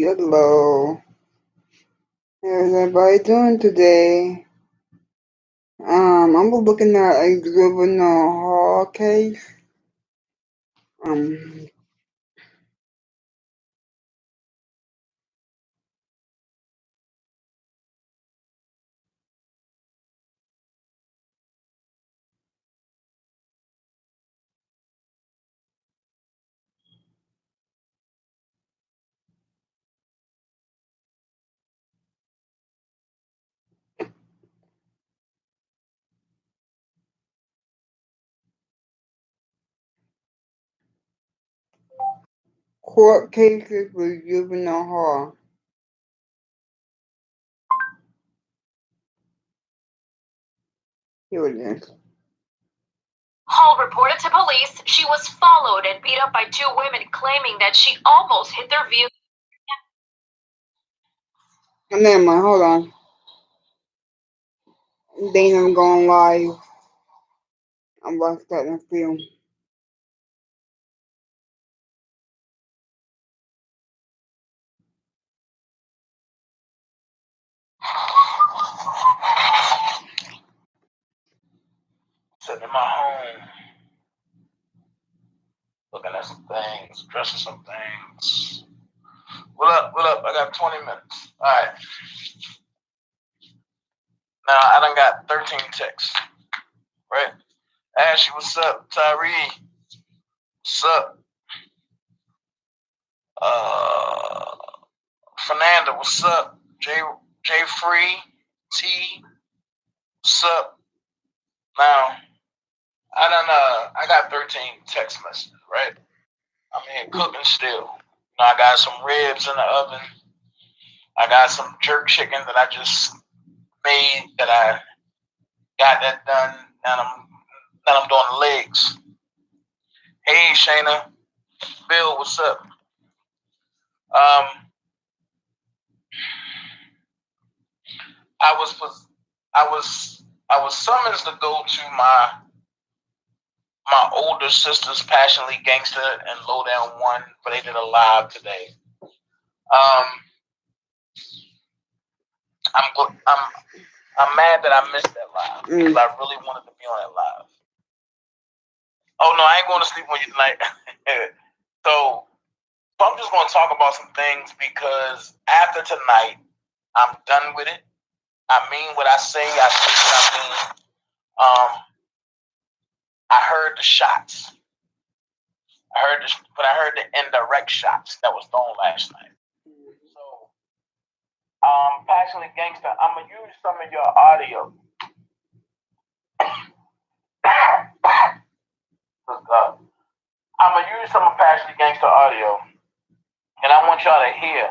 Hello. How's everybody doing today? I'm looking at a juvenile hall case. Um, court cases with juvenile hall. Here it is. Hall reported to police she was followed and beat up by two women claiming that she almost hit their vehicle. Never mind, hold on. They never going live. I'm about to start the film. Sitting in my home, looking at some things, dressing some things. What up? What up? I got 20 minutes. All right. Now, I done got 13 texts, right? Ashley, what's up? Tyree, what's up? Fernanda, what's up? J Free, T, what's up? Now, I got 13 text messages, right? I'm here cooking still. I got some ribs in the oven. I got some jerk chicken that I just made that I got that done. Now I'm doing the legs. Hey Shayna, Bill, what's up? I was summoned to go to my older sister's Passionately Gangster and Lowdown One, but they did a live today. I'm mad that I missed that live because I really wanted to be on that live. Oh no, I ain't going to sleep on you tonight. So I'm just going to talk about some things because after tonight, I'm done with it. I mean what I say. I say what I mean. I heard the shots. I heard the indirect shots that was thrown last night. So, Passionately Gangster, I'm gonna use some of your audio. I'm gonna use some of Passionately Gangster audio, and I want y'all to hear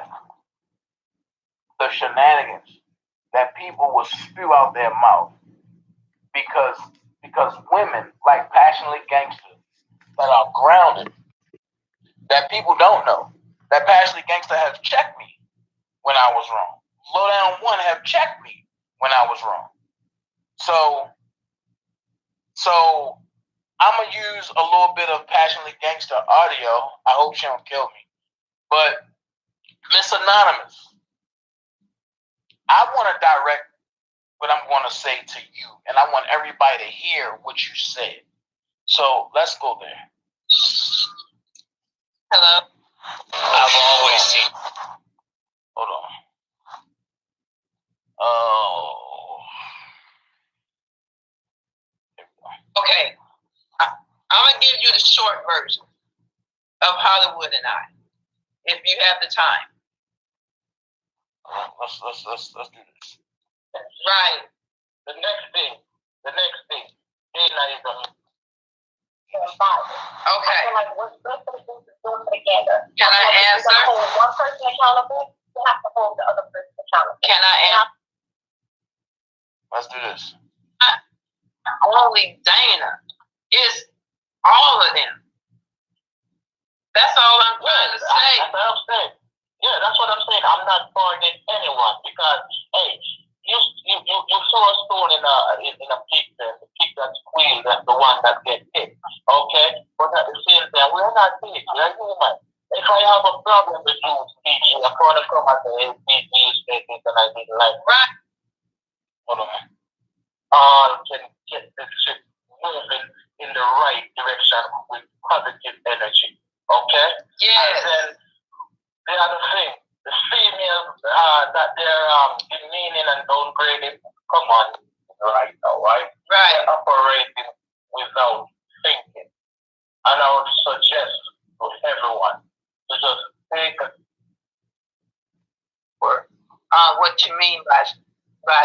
the shenanigans that people will spew out their mouth because women like Passionately Gangster that are grounded, that people don't know, that Passionately Gangster has checked me when I was wrong. Lowdown One have checked me when I was wrong. So I'm gonna use a little bit of Passionately Gangster audio. I hope she don't kill me. But Miss Anonymous, I want to direct what I'm going to say to you, and I want everybody to hear what you said. So let's go there. Hello. I've always seen. Hold on. Oh. Okay. I'm gonna give you the short version of Hollywood and I, if you have the time. Let's do this. Right. The next thing. Okay. Can I answer? One person accountable, you have to hold the other person accountable. Can I answer? Let's do this. Only Dana is all of them. That's all I'm trying to say. That's what I'm saying. Yeah, that's what I'm saying. I'm not targeting anyone because, hey, you saw a stone in a pizza, and the pizza squeal, that's the one that gets hit. Okay? But at the same time, we're not pigs, we're human. If I have a problem with you, PG. I'm going to come at the APG statement and I didn't like right. Hold on. Can get this shit moving in the right direction with positive energy. Okay? Yeah. And then the other thing, the females that they're demeaning and downgrading, come on, right now, right? Right. They're operating without thinking. And I would suggest to everyone to just take a word. What you mean by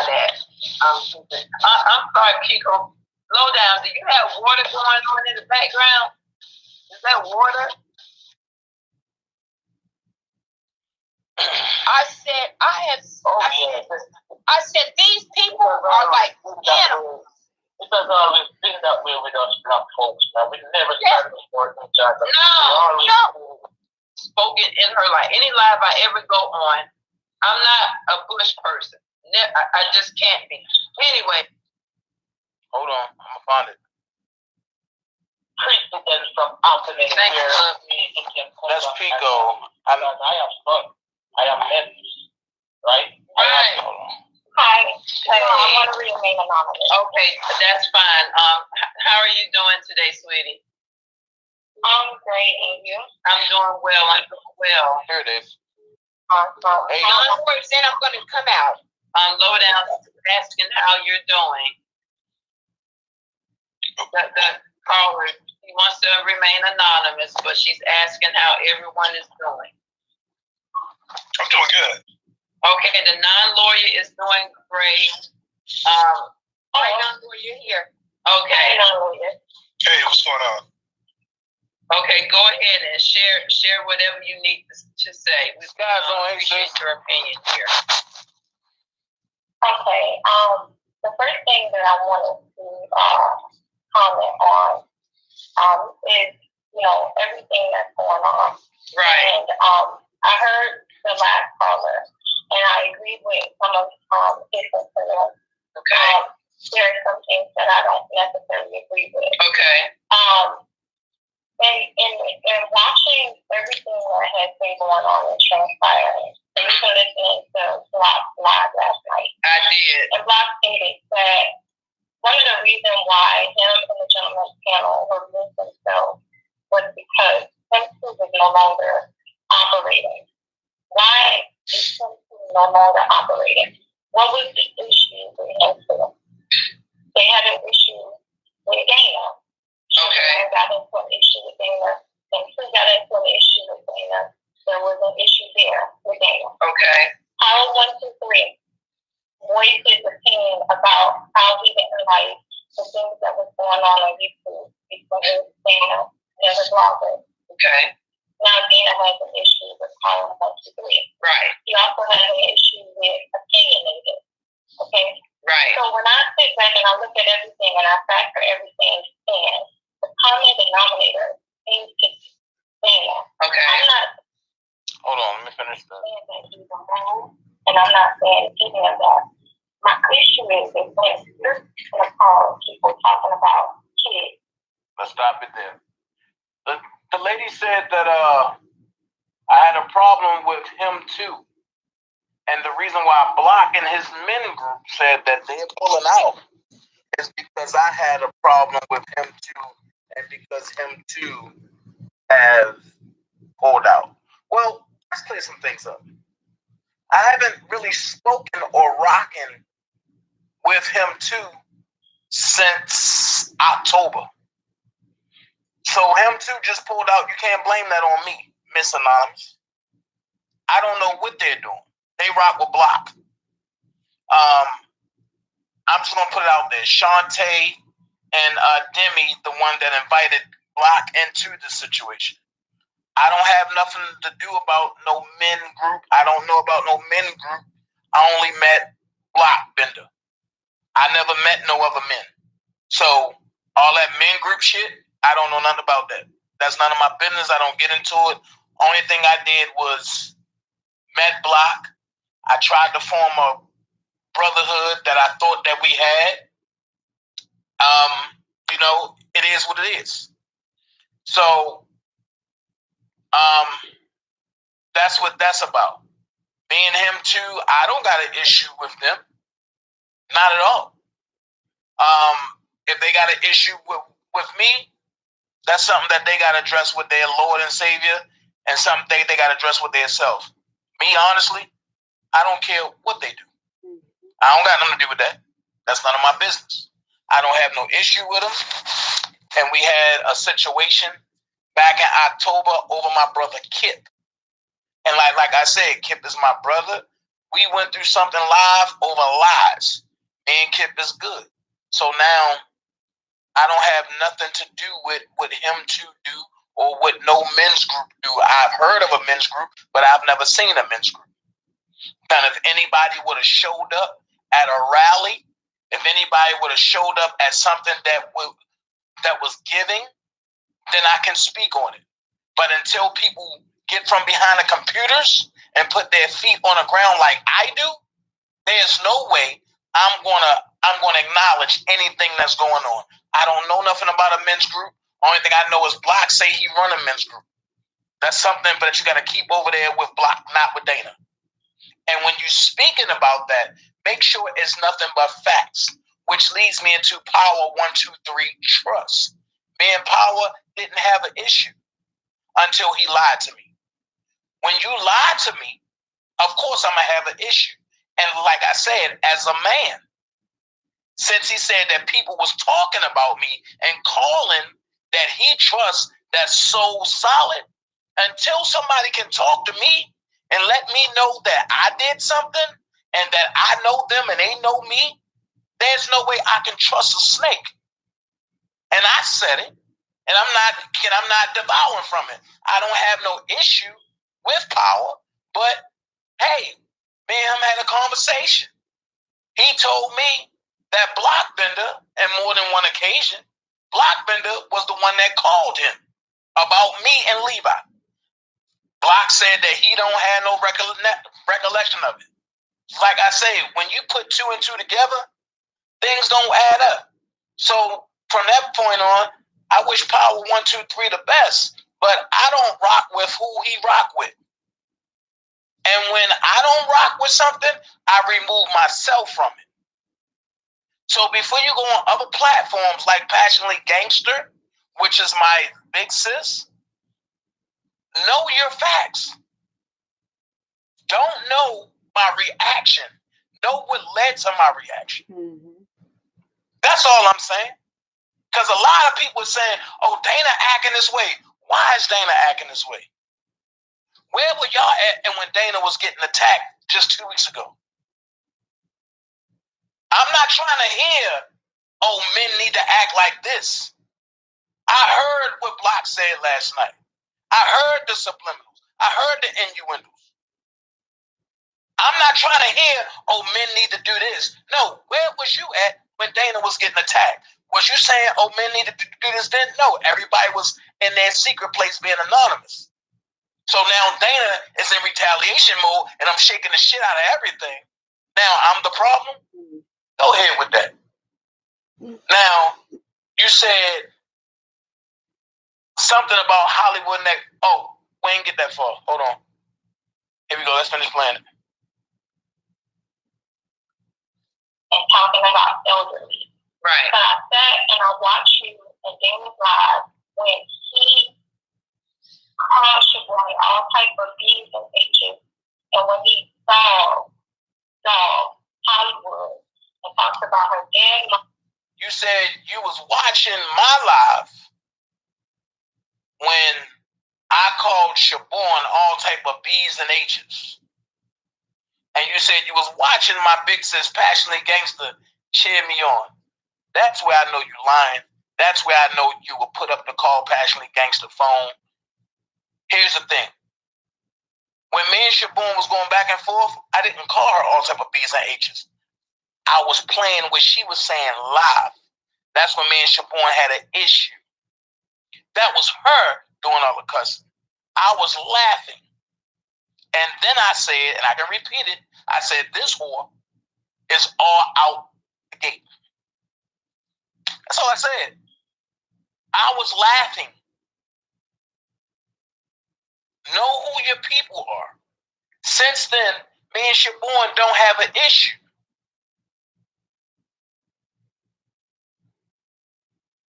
that? I'm sorry, Kiko. Slow down. Do you have water going on in the background? Is that water? I said these people are like animals. It has always been that way with us black folks. Now we never tried to support each other. No. Spoken in her life. Any live I ever go on, I'm not a Bush person. I just can't be. Anyway. Hold on. I'm gonna find it. President from Anthony. Thank you. That's Pico. I am fun. I am Memphis. Right? Right. Hi. I want to remain anonymous. Okay, that's fine. How are you doing today, sweetie? I'm great, and you? I'm doing well. Here it is. Awesome. Hey. Then I'm going to come out. Lowdown asking how you're doing. The caller, she wants to remain anonymous, but she's asking how everyone is doing. I'm doing good. Okay, the non-lawyer is doing great. Non-lawyer here. Okay. Non-lawyer. Hey, what's going on? Okay, go ahead and share whatever you need to say. We appreciate your opinion here. Okay. The first thing that I wanted to comment on is everything that's going on. Right. And I heard the last caller, and I agree with some of his concerns. Okay. There are some things that I don't necessarily agree with. Okay. And watching everything that has been going on and transpiring, and even listening to Block's live last night. I did. And Block stated that one of the reasons why him and the gentleman's panel removed themselves was because Hempstead is no longer operating. Why is Hempstead no longer operating? What was the issue with Hempstead? They had an issue with Dana. Okay. They got into an issue with Dana. Hempstead got into an issue with Dana. There was an issue there with Dana. Okay. Power 123 voiced his opinion about how he didn't like the things that was going on YouTube between Dana and the blogger. Okay. Now Dana has an issue with Power 123. Right. He also has an issue with opinionated. Okay? Right. So when I sit back and I look at everything and I factor everything in, the common denominator seems to be Dana. Okay. I'm not Hold on, let me finish that. saying that he's a move, and I'm not saying any of that. My issue is when you're going to call people talking about kids. Let's stop it there. The lady said that I had a problem with him too. And the reason why Block and his men group said that they're pulling out is because I had a problem with him too, and because him too has pulled out. Well, let's clear some things up. I haven't really spoken or rocking with him too since October. So him too just pulled out. You can't blame that on me, Miss Anonymous. I don't know what they're doing. They rock with Block. I'm just gonna put it out there. Shantae and Demi, the one that invited Block into the situation. I don't have nothing to do about no men group. I don't know about no men group. I only met Block Bender. I never met no other men. So all that men group shit, I don't know nothing about that. That's none of my business. I don't get into it. Only thing I did was met Block. I tried to form a brotherhood that I thought that we had. It is what it is. So, That's what that's about. Me and him too, I don't got an issue with them. Not at all. If they got an issue with me, that's something that they got to address with their Lord and Savior, and something they got to address with themselves. Me, honestly, I don't care what they do. I don't got nothing to do with that. That's none of my business. I don't have no issue with them. And we had a situation back in October over my brother Kip. And like I said, Kip is my brother. We went through something live over lies. Me and Kip is good. So now I don't have nothing to do with what him to do or what no men's group do. I've heard of a men's group, but I've never seen a men's group. And if anybody would have showed up at a rally, if anybody would have showed up at something that was giving, then I can speak on it. But until people get from behind the computers and put their feet on the ground like I do, there's no way I'm gonna acknowledge anything that's going on. I don't know nothing about a men's group. Only thing I know is Block say he run a men's group. That's something that you got to keep over there with Block, not with Dana. And when you're speaking about that, make sure it's nothing but facts, which leads me into Power 123 Trust. Me and Power didn't have an issue until he lied to me. When you lie to me, of course I'm gonna have an issue. And like I said, as a man, since he said that people was talking about me and calling that he trusts that's so solid, until somebody can talk to me and let me know that I did something and that I know them and they know me, there's no way I can trust a snake. And I said it, and I'm not devouring from it. I don't have no issue with Power, but hey, me and him had a conversation. He told me that Blockbender, and more than one occasion, Blockbender was the one that called him about me and Levi. Block said that he don't have no recollection of it. Like I say, when you put two and two together, things don't add up. So from that point on, I wish Power 123 the best, but I don't rock with who he rock with. And when I don't rock with something, I remove myself from it. So before you go on other platforms like Passionately Gangster, which is my big sis, know your facts. Don't know my reaction. Know what led to my reaction. Mm-hmm. That's all I'm saying. Because a lot of people are saying, oh, Dana acting this way. Why is Dana acting this way? Where were y'all at and when Dana was getting attacked just 2 weeks ago? I'm not trying to hear, oh, men need to act like this. I heard what Block said last night. I heard the subliminals. I heard the innuendos. I'm not trying to hear, oh, men need to do this. No, where was you at when Dana was getting attacked? Was you saying, oh, men need to do this then? No, everybody was in their secret place being anonymous. So now Dana is in retaliation mode and I'm shaking the shit out of everything. Now I'm the problem? Go ahead with that. Now, you said something about Hollywood next. Oh, we ain't get that far. Hold on. Here we go. Let's finish playing it. And talking about elderly. Right. But I sat and I watched you and Dana's live when he called Shaboy all type of B's and H's. And when he saw Hollywood and talked about her dead mom. You said you was watching my live when I called Shaboy all type of B's and H's. And you said you was watching my big sis Passionately Gangster cheer me on. That's where I know you lying. That's where I know you will put up the Call Passionately Gangster phone. Here's the thing. When me and Shaboy was going back and forth, I didn't call her all type of B's and H's. I was playing what she was saying live. That's when me and Shaboy had an issue. That was her doing all the cussing. I was laughing. And then I said, and I can repeat it, I said, this whore is all out the gate. That's all I said. I was laughing. Know who your people are. Since then, me and Shabourne don't have an issue.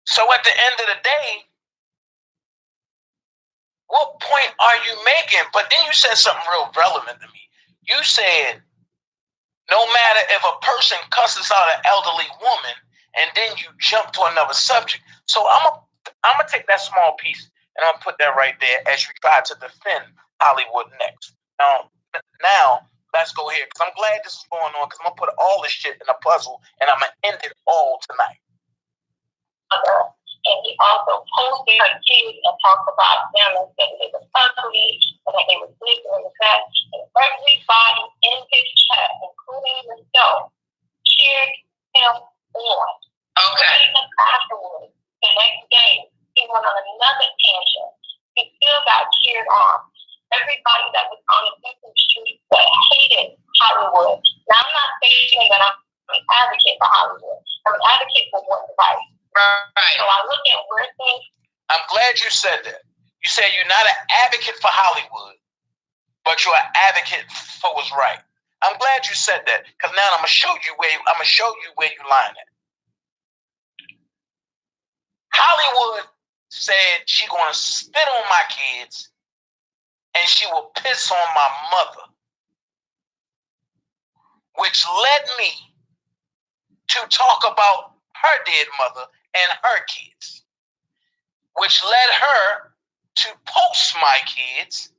So at the end of the day, what point are you making? But then you said something real relevant to me. You said, no matter if a person cusses out an elderly woman, and then you jump to another subject. So I'm gonna take that small piece and I'm gonna put that right there as you try to defend Hollywood next. Now let's go here because I'm glad this is going on because I'm gonna put all this shit in a puzzle and I'm gonna end it all tonight. And he also posted her kids and talked about them and said they were ugly and that they were sleeping in the back. And everybody in his chat, including himself, cheered him on. Okay. Even afterwards, the next day, he went on another tangent. He still got cheered on. Everybody that was on the YouTube street that hated Hollywood. Now, I'm not saying that I'm an advocate for Hollywood. I'm an advocate for what's right. Right. So I look at where things. I'm glad you said that. You said you're not an advocate for Hollywood, but you're an advocate for what's right. I'm glad you said that because now I'm gonna show you where you line at. Hollywood said she gonna spit on my kids and she will piss on my mother, which led me to talk about her dead mother and her kids, which led her to post my kids.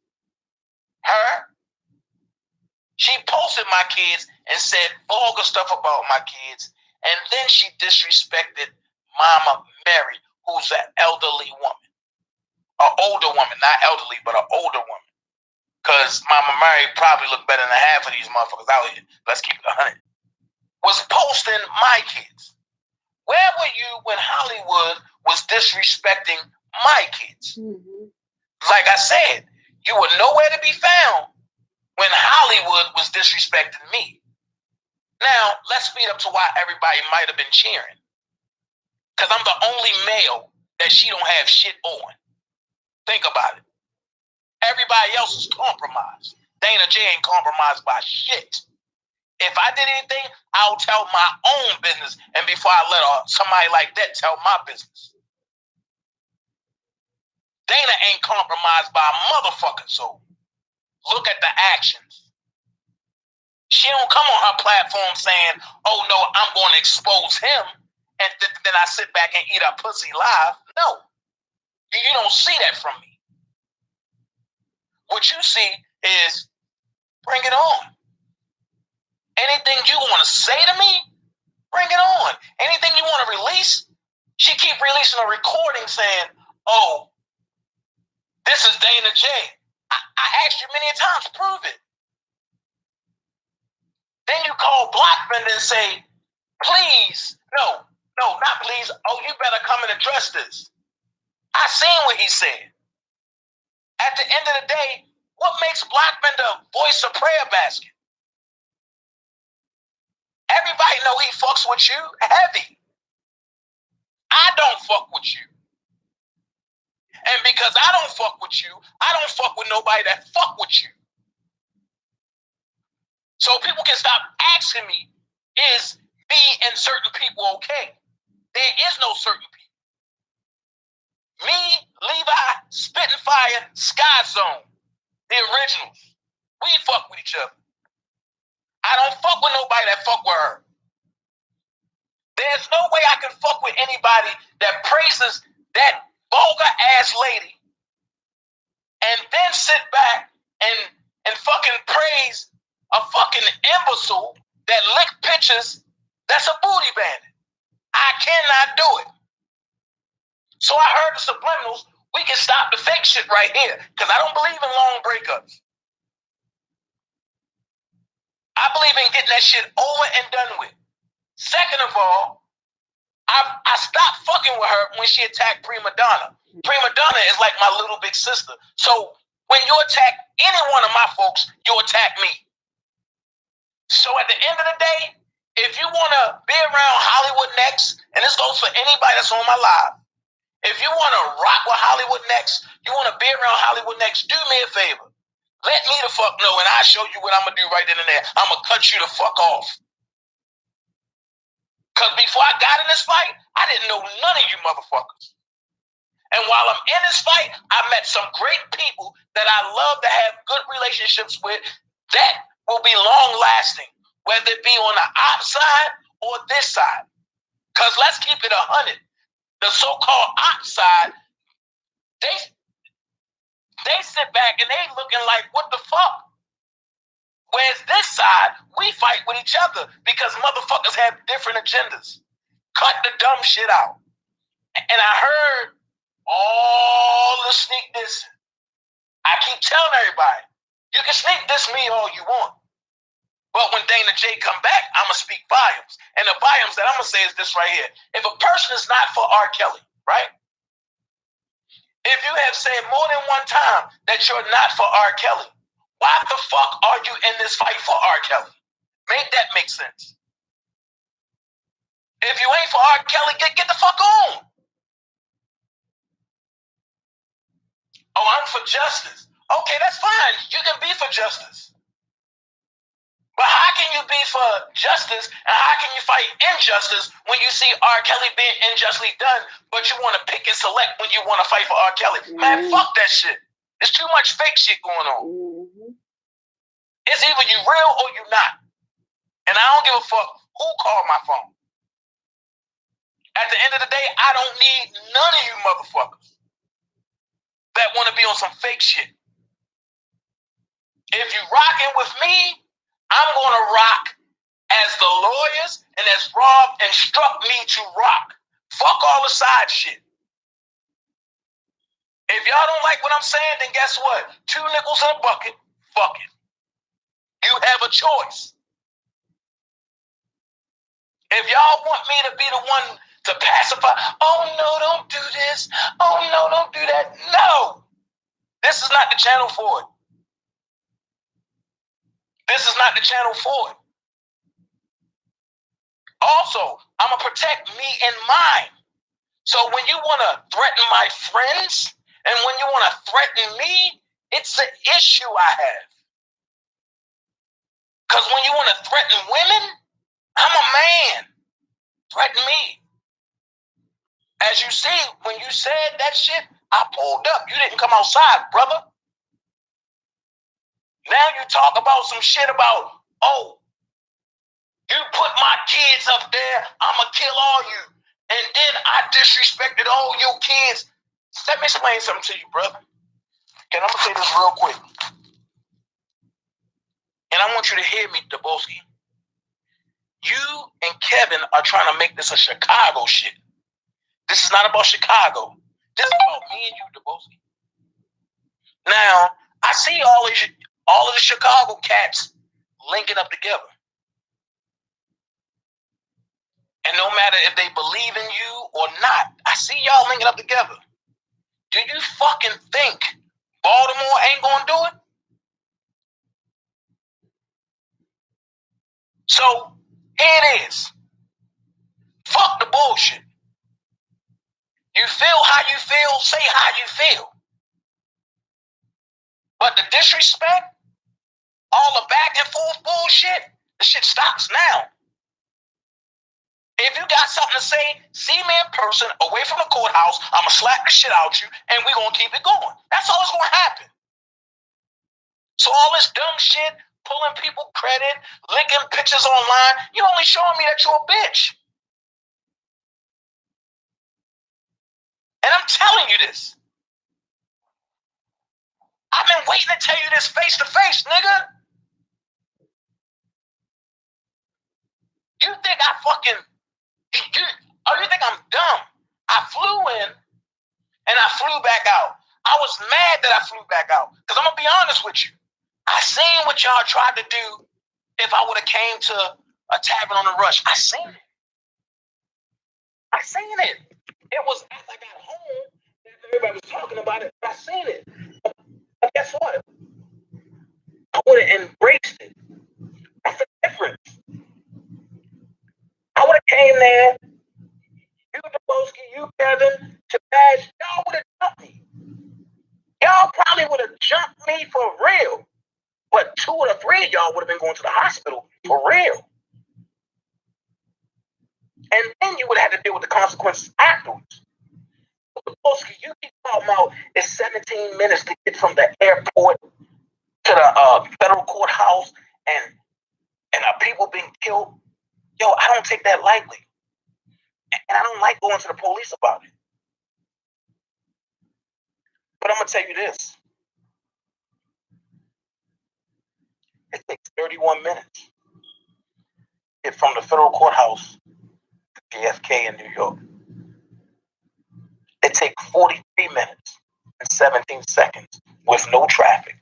She posted my kids and said vulgar stuff about my kids, and then she disrespected Mama Mary, who's an elderly woman, an older woman, not elderly, but an older woman. Because Mama Mary probably looked better than half of these motherfuckers out here. Let's keep it 100. Was posting my kids. Where were you when Hollywood was disrespecting my kids? Mm-hmm. Like I said, you were nowhere to be found when Hollywood was disrespecting me. Now, let's speed up to why everybody might have been cheering. Because I'm the only male that she don't have shit on. Think about it. Everybody else is compromised. Dana J ain't compromised by shit. If I did anything, I'll tell my own business, and before I let somebody like that tell my business. Dana ain't compromised by a motherfucking soul. Look at the actions. She don't come on her platform saying, oh no, I'm going to expose him, and then I sit back and eat her pussy live. No. You don't see that from me. What you see is, bring it on. Anything you want to say to me, bring it on. Anything you want to release, she keep releasing a recording saying, oh, this is Dana J. I asked you many times, prove it. Then you call Blackman and say, please, no, not please. Oh, you better come and address this. I seen what he said. At the end of the day, what makes Blackman the voice of prayer basket? Everybody know he fucks with you heavy. I don't fuck with you. And because I don't fuck with you, I don't fuck with nobody that fuck with you. So people can stop asking me, is me and certain people okay? There is no certain people. Me, Levi, Spitting Fire, Sky Zone, the originals. We fuck with each other. I don't fuck with nobody that fuck with her. There's no way I can fuck with anybody that praises that vulgar ass lady and then sit back and fucking praise a fucking imbecile that lick pictures that's a booty bandit. I cannot do it. So I heard the subliminals, we can stop the fake shit right here because I don't believe in long breakups. I believe in getting that shit over and done with. Second of all, I stopped fucking with her when she attacked Prima Donna. Prima Donna is like my little big sister. So when you attack any one of my folks, you attack me. So at the end of the day, if you want to be around Hollywood next, and this goes for anybody that's on my live, If you want to rock with Hollywood Next, you want to be around Hollywood Next, do me a favor. Let me the fuck know, and I'll show you what I'm going to do right then and there. I'm going to cut you the fuck off. Because before I got in this fight, I didn't know none of you motherfuckers. And while I'm in this fight, I met some great people that I love to have good relationships with that will be long-lasting, whether it be on the op side or this side. Because let's keep it 100. The so-called op side, they sit back and they looking like, what the fuck? Whereas this side, we fight with each other because motherfuckers have different agendas. Cut the dumb shit out. And I heard all the sneak diss. I keep telling everybody, you can sneak diss me all you want. But when Dana J come back, I'm going to speak volumes. And the volumes that I'm going to say is this right here. If a person is not for R. Kelly, right? If you have said more than one time that you're not for R. Kelly, why the fuck are you in this fight for R. Kelly? Make that make sense. If you ain't for R. Kelly, get the fuck on. Oh, I'm for justice. Okay, that's fine. You can be for justice. But how can you be for justice and how can you fight injustice when you see R. Kelly being unjustly done, but you want to pick and select when you want to fight for R. Kelly? Man, fuck that shit. There's too much fake shit going on. It's either you real or you not. And I don't give a fuck who called my phone. At the end of the day, I don't need none of you motherfuckers that want to be on some fake shit. If you rocking with me, I'm going to rock as the lawyers and as Rob instruct me to rock. Fuck all the side shit. If y'all don't like what I'm saying, then guess what? 2 nickels in a bucket, fuck it. You have a choice. If y'all want me to be the one to pacify, oh no, don't do this. Oh no, don't do that. No. This is not the channel for it. This is not the channel for it. Also, I'm going to protect me and mine. So when you want to threaten my friends and when you want to threaten me, it's an issue I have. Because when you want to threaten women, I'm a man. Threaten me. As you see, when you said that shit, I pulled up. You didn't come outside, brother. Now you talk about some shit about, oh, you put my kids up there, I'ma kill all you. And then I disrespected all your kids. Let me explain something to you, brother. And I'm gonna say this real quick. And I want you to hear me, Daboski. You and Kevin are trying to make this a Chicago shit. This is not about Chicago. This is about me and you, Daboski. Now, I see all of the Chicago cats linking up together. And no matter if they believe in you or not, I see y'all linking up together. Do you fucking think Baltimore ain't gonna do it? So, here it is. Fuck the bullshit. You feel how you feel, say how you feel. But the disrespect, all the back and forth bullshit, the shit stops now. If you got something to say, see me in person, away from the courthouse, I'ma slap the shit out you, and we gonna keep it going. That's all that's gonna happen. So all this dumb shit, pulling people credit, linking pictures online, you only showing me that you're a bitch. And I'm telling you this. I've been waiting to tell you this face to face, nigga. You think I fucking... you think I'm dumb? I flew in and I flew back out. I was mad that I flew back out. Because I'm going to be honest with you. I seen what y'all tried to do if I would have came to a tavern on the Rush. I seen it. I seen it. It was after I got home that everybody was talking about it. I seen it. But guess what? I would have embraced it. That's the difference. I would have came there, you Daboski, you Kevin, Shabazz, ass, y'all would have jumped me. Y'all probably would have jumped me for real. But 2 or 3 of y'all would have been going to the hospital for real. And then you would have had to deal with the consequences afterwards. You keep talking about it's 17 minutes to get from the airport to the federal courthouse and people being killed. Yo, I don't take that lightly. And I don't like going to the police about it. But I'm going to tell you this. It takes 31 minutes to get from the federal courthouse to JFK in New York. It takes 43 minutes and 17 seconds with no traffic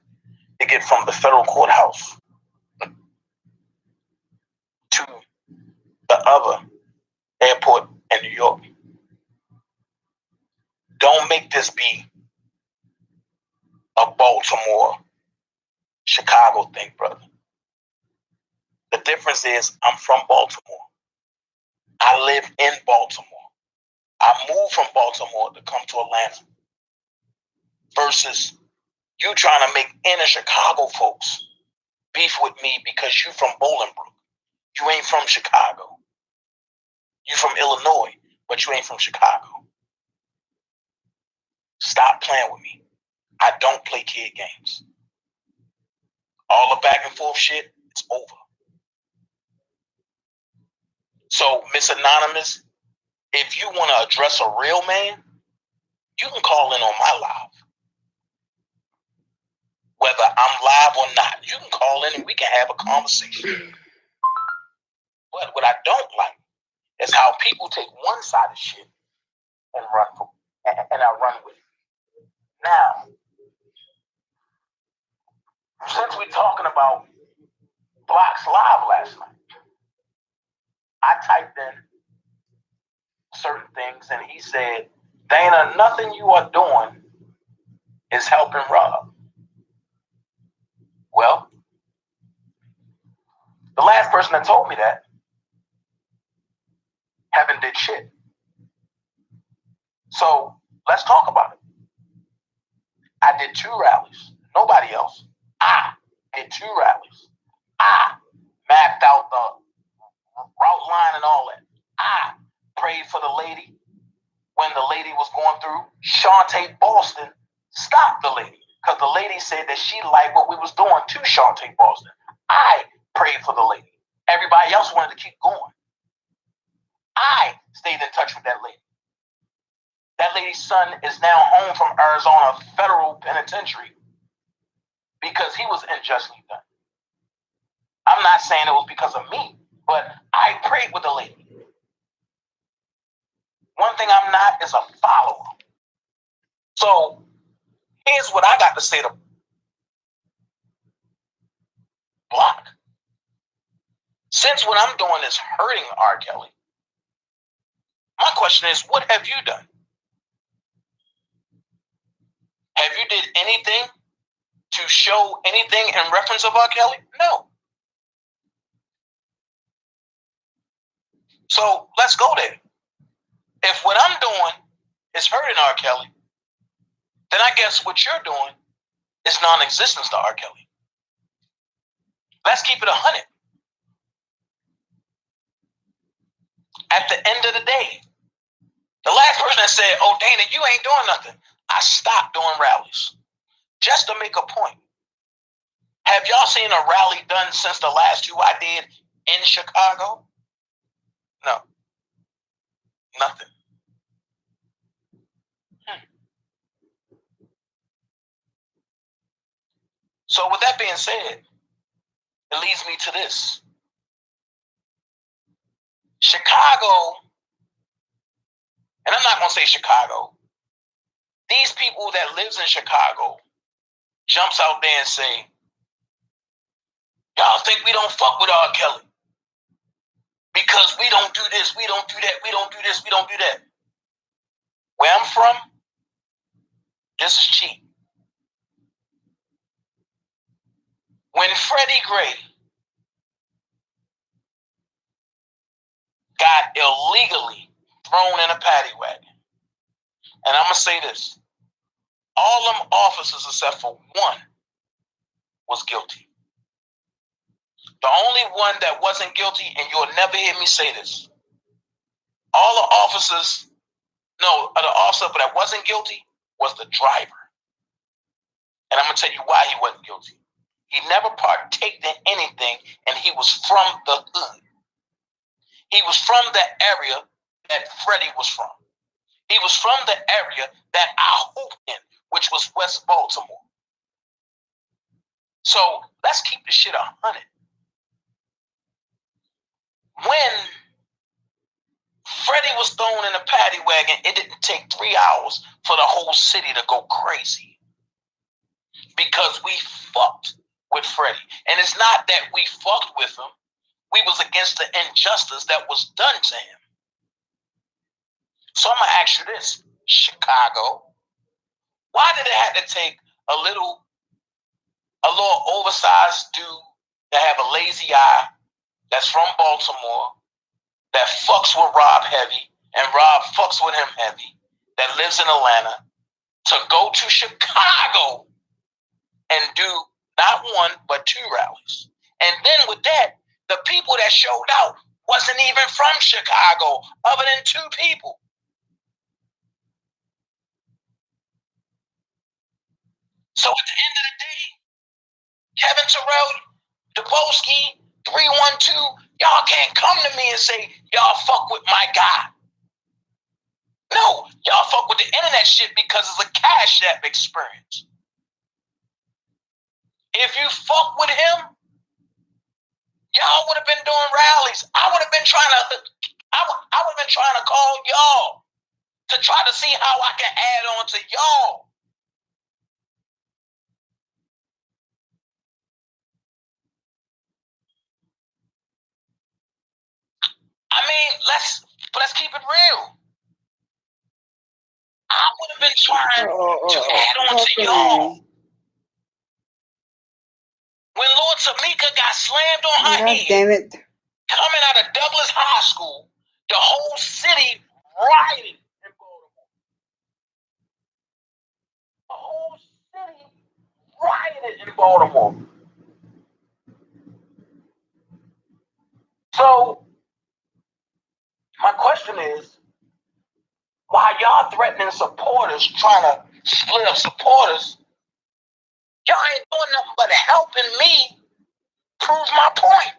to get from the federal courthouse to the other airport in New York. Don't make this be a Baltimore, Chicago thing, brother. The difference is I'm from Baltimore. I live in Baltimore. I moved from Baltimore to come to Atlanta. Versus you trying to make inner Chicago folks beef with me because you from Bolingbrook. You ain't from Chicago. You from Illinois, but you ain't from Chicago. Stop playing with me. I don't play kid games. All the back and forth shit, it's over. So, Miss Anonymous, if you want to address a real man, you can call in on my live. Whether I'm live or not, you can call in and we can have a conversation. But what I don't like is how people take one side of shit and run for, and I run with it. Now, since we're talking about Block's live last night, I typed in certain things and he said, Dana, nothing you are doing is helping Rob. Well, the last person that told me that haven't did shit. So let's talk about it. I did 2 rallies. Nobody else. I did 2 rallies. I mapped out the route line and all that. I prayed for the lady when the lady was going through. Shantae Boston stopped the lady because the lady said that she liked what we was doing to Shantae Boston. I prayed for the lady. Everybody else wanted to keep going. I stayed in touch with that lady. That lady's son is now home from Arizona Federal Penitentiary because he was unjustly done. I'm not saying it was because of me, but I prayed with the lady. One thing I'm not is a follower. So here's what I got to say to Block. Since what I'm doing is hurting R. Kelly, my question is, what have you done? Have you did anything to show anything in reference of R. Kelly? No. So let's go there. If what I'm doing is hurting R. Kelly, then I guess what you're doing is non-existence to R. Kelly. Let's keep it 100. At the end of the day, the last person that said, oh, Dana, you ain't doing nothing, I stopped doing rallies just to make a point. Have y'all seen a rally done since the last 2 I did in Chicago? No. Nothing. So with that being said, it leads me to this. Chicago, and I'm not going to say Chicago, these people that lives in Chicago jumps out there and say, y'all think we don't fuck with R. Kelly because we don't do this, we don't do that, we don't do this, we don't do that. Where I'm from, this is cheap. When Freddie Gray got illegally thrown in a paddy wagon, And I'm going to say this. All them officers except for one was guilty. The only one that wasn't guilty, and you'll never hear me say this, all the officers, the officer that wasn't guilty was the driver. And I'm going to tell you why he wasn't guilty. He never partaked in anything, and he was from the hood. He was from the area that Freddie was from. He was from the area that I hooped in, which was West Baltimore. So let's keep the shit 100. When Freddie was thrown in a paddy wagon, it didn't take 3 hours for the whole city to go crazy. Because we fucked with Freddie. And it's not that we fucked with him. We was against the injustice that was done to him. So I'm going to ask you this, Chicago. Why did it have to take a little oversized dude that have a lazy eye, that's from Baltimore, that fucks with Rob heavy, and Rob fucks with him heavy, that lives in Atlanta, to go to Chicago and do not one, but 2 rallies? And then with that, the people that showed out wasn't even from Chicago, other than 2 people. So at the end of the day, Kevin Terrell, Dubowski, 312, y'all can't come to me and say, y'all fuck with my guy. No, y'all fuck with the internet shit because it's a Cash App experience. If you fuck with him, y'all would have been doing rallies. I would have been trying to call y'all to try to see how I can add on to y'all. I mean, let's keep it real. I would have been trying to add on to y'all. When Lord Tamika got slammed on her head, damn it, coming out of Douglas High School, the whole city rioted in Baltimore. The whole city rioted in Baltimore. So, my question is, why y'all threatening supporters, trying to split up supporters, y'all ain't doing nothing but helping me prove my point.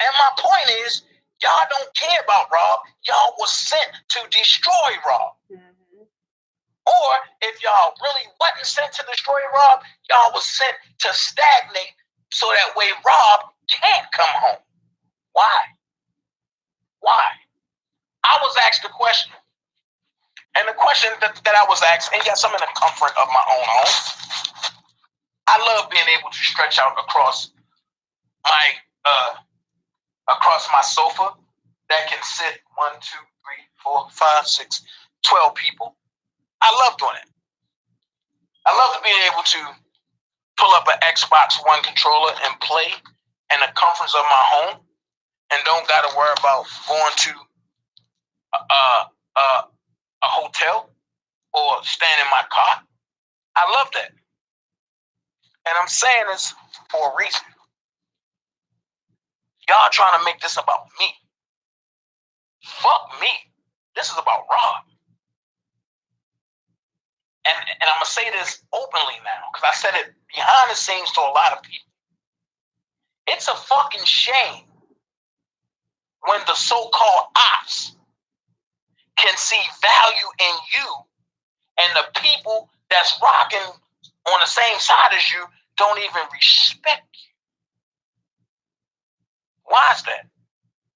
And my point is, y'all don't care about Rob. Y'all was sent to destroy Rob. Mm-hmm. Or if y'all really wasn't sent to destroy Rob, y'all was sent to stagnate so that way Rob can't come home. Why? Why? I was asked the question. And the question that I was asked, and yes, I'm in the comfort of my own home. I love being able to stretch out across my sofa that can sit 1, 2, 3, 4, 5, 6, 12 people. I love doing it. I love to be able to pull up an Xbox One controller and play in the comforts of my home and don't got to worry about going to a hotel or staying in my car. I love that. And I'm saying this for a reason. Y'all trying to make this about me. Fuck me. This is about Rob. And I'm going to say this openly now, because I said it behind the scenes to a lot of people. It's a fucking shame when the so-called ops can see value in you and the people that's rocking on the same side as you don't even respect you. Why is that?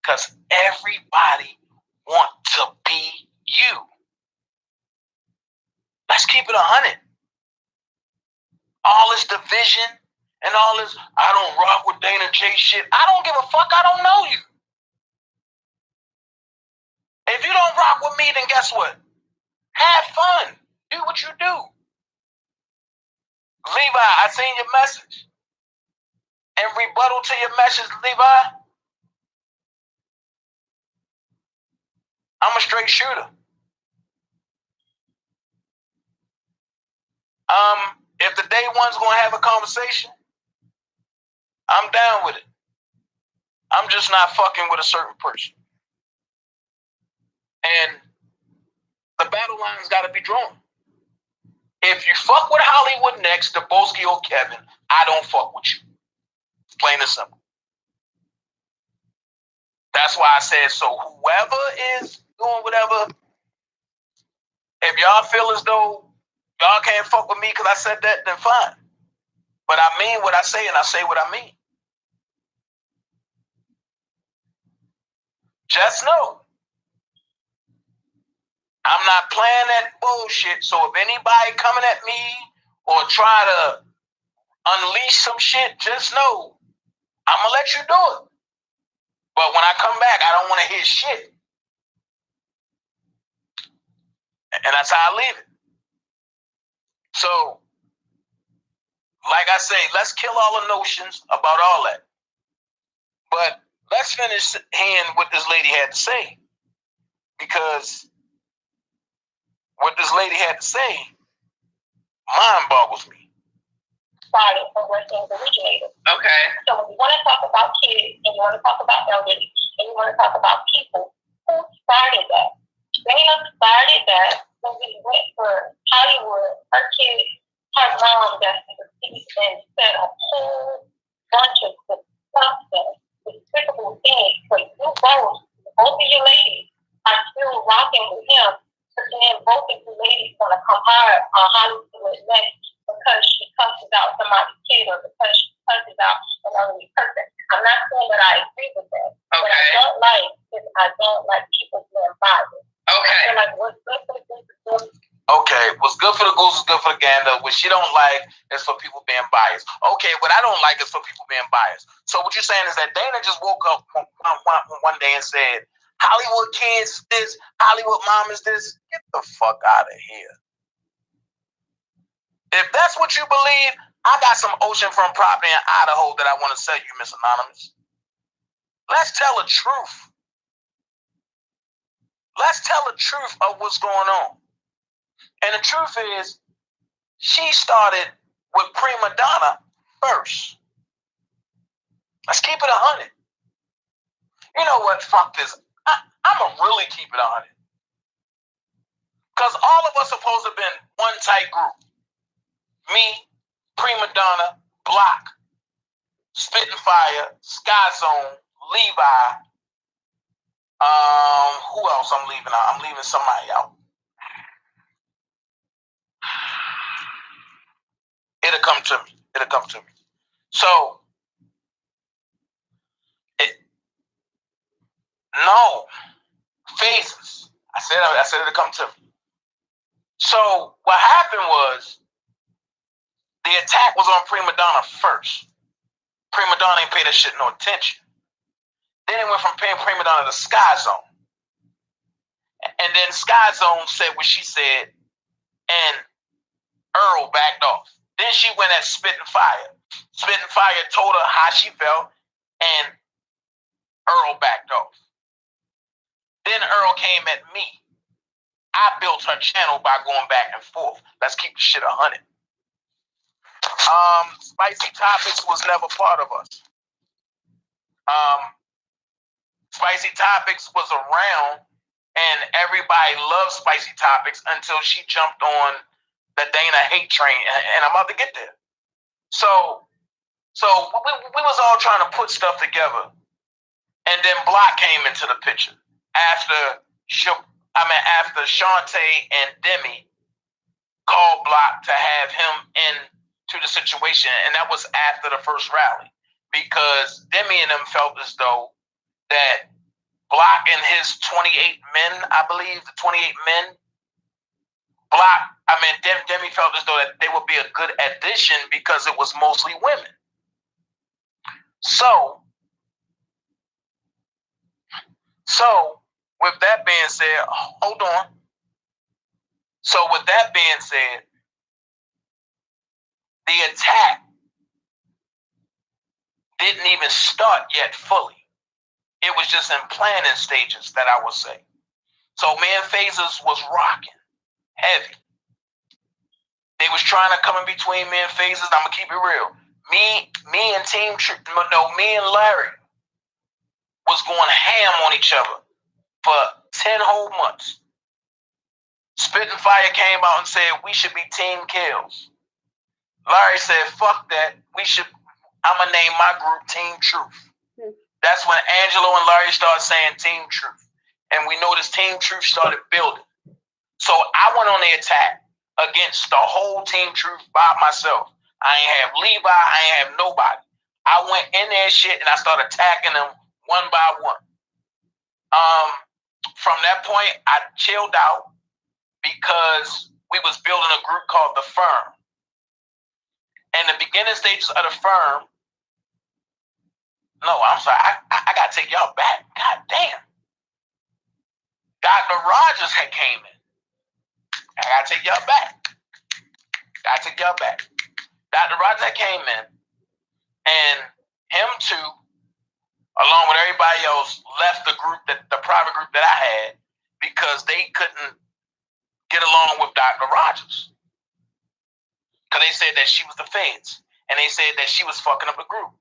Because everybody wants to be you. Let's keep it 100. All this division and all this, I don't rock with Dana J shit. I don't give a fuck. I don't know you. If you don't rock with me, then guess what? Have fun. Do what you do. Levi, I seen your message. And rebuttal to your message, Levi, I'm a straight shooter. If the day one's gonna have a conversation, I'm down with it. I'm just not fucking with a certain person. And the battle line's gotta be drawn. If you fuck with Hollywood next, Daboski or Kevin, I don't fuck with you. Plain and simple. That's why I said, so whoever is doing whatever, if y'all feel as though y'all can't fuck with me because I said that, then fine. But I mean what I say, and I say what I mean. Just know, I'm not playing that bullshit. So if anybody coming at me or try to unleash some shit, just know, I'm going to let you do it. But when I come back, I don't want to hear shit. And that's how I leave it. So, like I say, let's kill all the notions about all that. But let's finish hearing what this lady had to say. Because what this lady had to say mind boggles me. Started from where things originated. Okay. So when you want to talk about kids, and you want to talk about elderly, and you want to talk about people, who started that? Dana started that when we went for Hollywood. Her kids, her mom got to see and said a whole bunch of disgusting, despicable things. But you both of you ladies are still rocking with him, but then both of you ladies want to come hard on Hollywood next because she cusses out somebody's kid or because she cusses out an elderly person. I'm not saying that I agree with that. Okay. What I don't like is I don't like people being biased. Okay. I feel like what's good for the goose is good. Okay, what's good for the goose is good for the gander. What she don't like is for people being biased. Okay, what I don't like is for people being biased. So what you're saying is that Dana just woke up one day and said, Hollywood kids this, Hollywood mom is this. Get the fuck out of here. If that's what you believe, I got some oceanfront property in Idaho that I want to sell you, Miss Anonymous. Let's tell the truth. Let's tell the truth of what's going on. And the truth is, she started with Prima Donna first. Let's keep it 100. You know what? Fuck this. I'm going to really keep it 100. Because all of us supposed to have been one tight group. Me, Prima Donna, Block, Spitting Fire, Sky Zone, Levi. Who else I'm leaving out? I'm leaving somebody out. It'll come to me. It'll come to me. So, no. Phases. I said it'll come to me. So, what happened was, the attack was on Prima Donna first. Prima Donna ain't paid that shit no attention. Then it went from paying Prima Donna to Sky Zone. And then Sky Zone said what she said, and Earl backed off. Then she went at Spitting Fire. Spitting Fire told her how she felt, and Earl backed off. Then Earl came at me. I built her channel by going back and forth. Let's keep the shit 100. Spicy Topics was never part of us. Spicy Topics was around, and everybody loved Spicy Topics until she jumped on the Dana hate train, and I'm about to get there. So we was all trying to put stuff together, and then Block came into the picture after Shantae and Demi called Block to have him into the situation, and that was after the first rally, because Demi and them felt as though that Block and his 28 men, I believe, the 28 men, Demi felt as though that they would be a good addition because it was mostly women. So with that being said, hold on. So with that being said, the attack didn't even start yet fully. It was just in planning stages, that I would say. So me and Phasers was rocking heavy. They was trying to come in between me and Phases. I'm gonna keep it real. Me and Larry was going ham on each other for 10 whole months. Spit and Fire came out and said we should be Team Kills. Larry said, fuck that. I'ma name my group Team Truth. That's when Angelo and Larry started saying Team Truth. And we noticed Team Truth started building. So I went on the attack against the whole Team Truth by myself. I ain't have Levi, I ain't have nobody. I went in there shit and I started attacking them one by one. From that point, I chilled out because we was building a group called The Firm. And the beginning stages of The Firm, no, I'm sorry, I gotta take y'all back. God damn. Dr. Rogers had came in. I gotta take y'all back. Dr. Rogers had came in, and him too, along with everybody else, left the private group that I had because they couldn't get along with Dr. Rogers. Because they said that she was the feds, and they said that she was fucking up the group.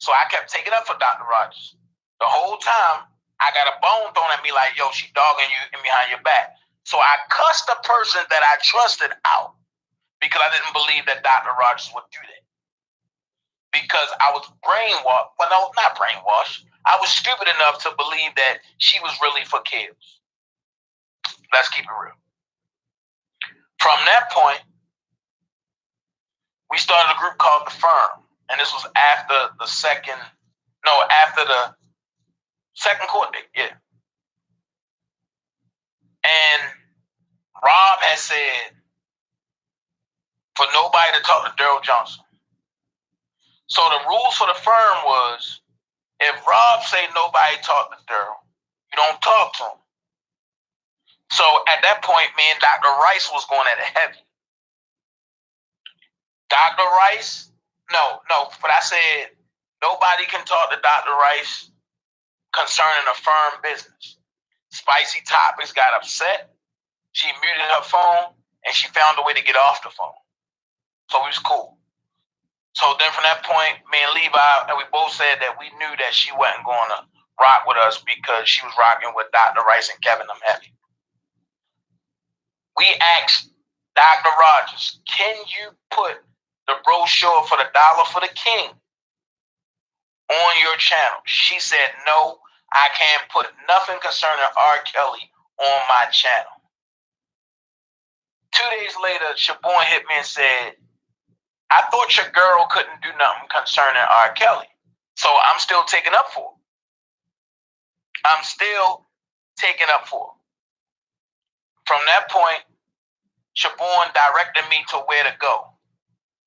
So I kept taking up for Dr. Rogers. The whole time, I got a bone thrown at me like, yo, she dogging you and behind your back. So I cussed the person that I trusted out because I didn't believe that Dr. Rogers would do that. Because I was brainwashed. Well, no, not brainwashed. I was stupid enough to believe that she was really for Kills. Let's keep it real. From that point, we started a group called The Firm. And this was after the second court date, yeah. And Rob had said for nobody to talk to Daryl Johnson. So the rules for The Firm was if Rob say nobody talk to Daryl, you don't talk to him. So at that point, me and Dr. Rice was going at it heavy. Dr. Rice, but I said nobody can talk to Dr. Rice concerning a firm business. Spicy Topics got upset. She muted her phone and she found a way to get off the phone. So it was cool. So then from that point, me and Levi, and we both said that we knew that she wasn't going to rock with us because she was rocking with Dr. Rice and Kevin them heavy. We asked Dr. Rogers, can you put the brochure for the Dollar for the King on your channel? She said, no, I can't put nothing concerning R. Kelly on my channel. 2 days later, Siobhan hit me and said, I thought your girl couldn't do nothing concerning R. Kelly. So I'm still taking up for her. From that point, Siobhan directed me to where to go.